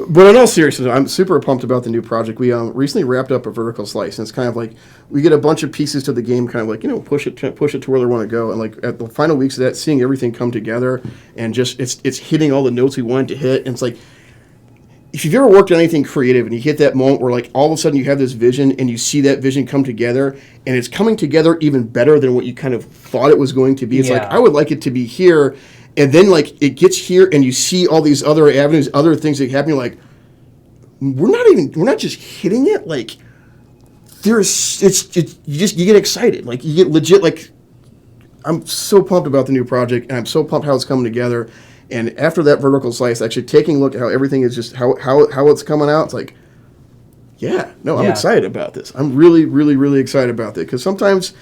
But in all seriousness, I'm super pumped about the new project. We recently wrapped up a vertical slice, and it's kind of like we get a bunch of pieces to the game, kind of like push it to where they want to go. And like at the final weeks of that, seeing everything come together and just it's hitting all the notes we wanted to hit. And it's like if you've ever worked on anything creative and you hit that moment where like all of a sudden you have this vision and you see that vision come together and it's coming together even better than what you kind of thought it was going to be. It's like I would like it to be here. And then, like, it gets here, and you see all these other avenues, other things that happen. You're like, we're not just hitting it. Like, you get excited. Like, you get legit. Like, I'm so pumped about the new project, and I'm so pumped how it's coming together. And after that vertical slice, actually taking a look at how everything is just how it's coming out, it's like, I'm excited about this. I'm really, really, really excited about it because sometimes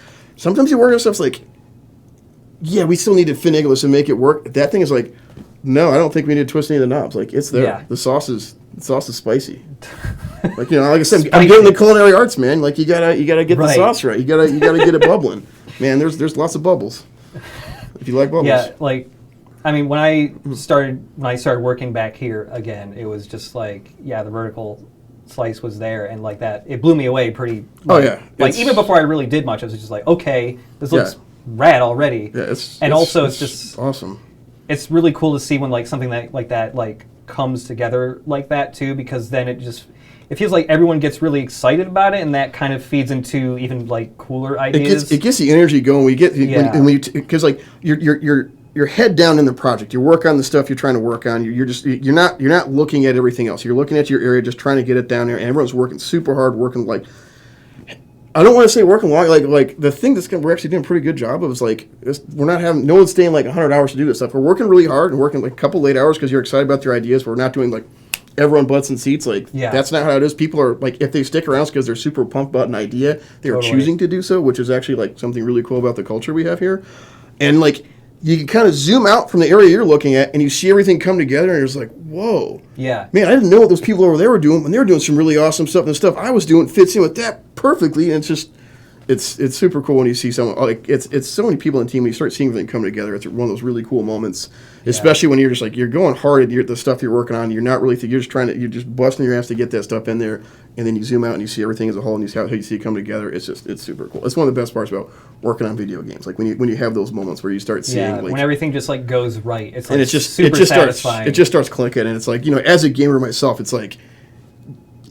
you work on stuff like. Yeah, we still need to finagle this and make it work. That thing is like, no, I don't think we need to twist any of the knobs. Like, it's there. Yeah. The sauce is spicy. Like, like I said, I'm doing the culinary arts, man. Like, you gotta get the sauce right. You gotta get it bubbling. Man, there's lots of bubbles. If you like bubbles. Yeah, like, I mean, when I started working back here again, it was just like, the vertical slice was there, and like that, it blew me away pretty. Like even before I really did much, I was just like, okay, this looks. Rad already. Yeah, it's just awesome. It's really cool to see when like something like that comes together like that too, because then it feels like everyone gets really excited about it, and that kind of feeds into even like cooler ideas. It gets the energy going. Because like you're head down in the project. You work on the stuff you're trying to work on. You're not looking at everything else. You're looking at your area, just trying to get it down there. And everyone's working super hard, working like. I don't want to say working long. Like the thing we're actually doing a pretty good job of is like we're not having no one's staying like 100 hours to do this stuff. We're working really hard and working like a couple late hours because you're excited about your ideas. But we're not doing like everyone butts in seats. Like that's not how it is. People are like if they stick around because they're super pumped about an idea, they're choosing to do so, which is actually like something really cool about the culture we have here. And like you can kind of zoom out from the area you're looking at and you see everything come together and you're just like, whoa. Yeah. Man, I didn't know what those people over there were doing when they were doing some really awesome stuff, and the stuff I was doing fits in with that perfectly, and it's just it's super cool when you see someone like it's so many people in the team when you start seeing everything come together. It's one of those really cool moments, especially when you're just like you're going hard at the stuff you're working on. You're not really you're just busting your ass to get that stuff in there, and then you zoom out and you see everything as a whole and you see how you see it come together. It's super cool. It's one of the best parts about working on video games. Like when you have those moments where you start seeing like, when everything just like goes right. It's like and it's just super satisfying. It just starts clicking, and it's like as a gamer myself, it's like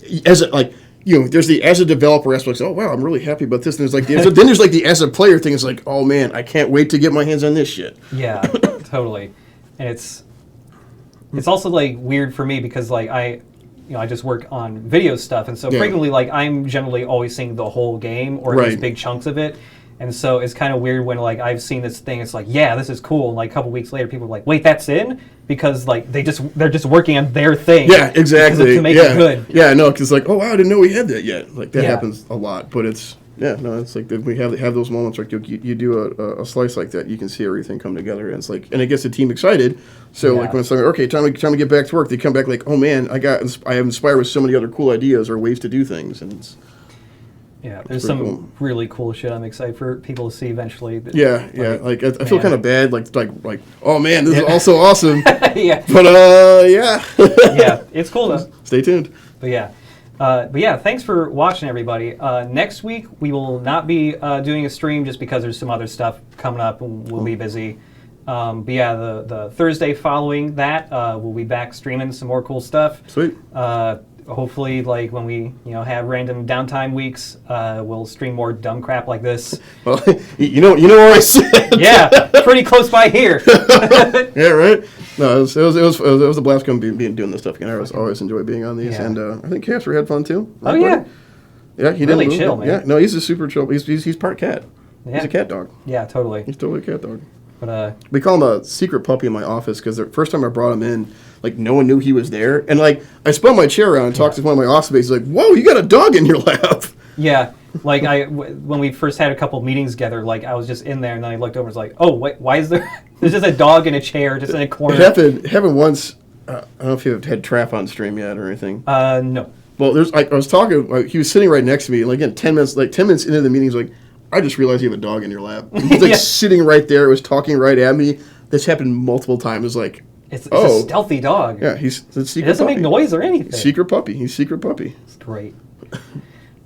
there's the developer aspect. Oh wow, I'm really happy about this. And then there's like the as a player thing. It's like, oh man, I can't wait to get my hands on this shit. Yeah, totally. And it's also like weird for me because like I just work on video stuff, and so frequently like I'm generally always seeing the whole game or at least big chunks of it. And so it's kind of weird when like I've seen this thing, it's like, yeah, this is cool. And like a couple weeks later, people are like, wait, that's in? Because like they're just working on their thing. Yeah, exactly. To make it good. Yeah, no, because like, oh wow, I didn't know we had that yet. Like that happens a lot, but it's it's like we have those moments like you do a slice like that, you can see everything come together, and it's like, and it gets the team excited. So like when it's like, okay, time to get back to work, they come back like, oh man, I am inspired with so many other cool ideas or ways to do things, and it's. Yeah, there's some really cool shit I'm excited for people to see eventually. Like I feel kind of bad, like oh man, this is also awesome. Yeah, but yeah, it's cool though. Stay tuned. But yeah, thanks for watching, everybody. Next week we will not be doing a stream just because there's some other stuff coming up and we'll be busy. But yeah, the Thursday following that, we'll be back streaming some more cool stuff. Sweet. Hopefully, like when we have random downtime weeks, we'll stream more dumb crap like this. Well, you know where I sit. Yeah, pretty close by here. Yeah, right. No, it was a blast doing this stuff again. I always enjoy being on these, and I think Casper had fun too. Oh yeah. Yeah, he really didn't chill, man. Yeah, no, he's a super chill. He's part cat. Yeah. He's a cat dog. Yeah, totally. He's totally a cat dog. But we call him a secret puppy in my office because the first time I brought him in, like no one knew he was there, and like I spun my chair around and talked to one of my office mates. He's like, "Whoa, you got a dog in your lap." Yeah, like when we first had a couple meetings together, like I was just in there and then I looked over and was like, "Oh, wait, why is there's just a dog in a chair just in a corner?" It happened once. I don't know if you've had Trap on stream yet or anything. No. Well, I was talking. He was sitting right next to me. Like again, 10 minutes into the meeting, he's like, "I just realized you have a dog in your lap." He's like sitting right there. It was talking right at me. This happened multiple times. It's like, it's a stealthy dog. Yeah, he's a secret. It doesn't puppy. make noise or anything. Secret puppy. He's secret puppy. It's great.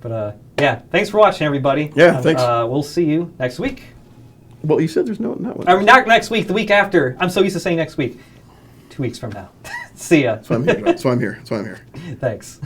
But yeah, thanks for watching, everybody. Yeah, thanks. We'll see you next week. Well, you said there's not one. I mean, not next week. The week after. I'm so used to saying next week. 2 weeks from now. See ya. That's why I'm here. That's why I'm here. Thanks.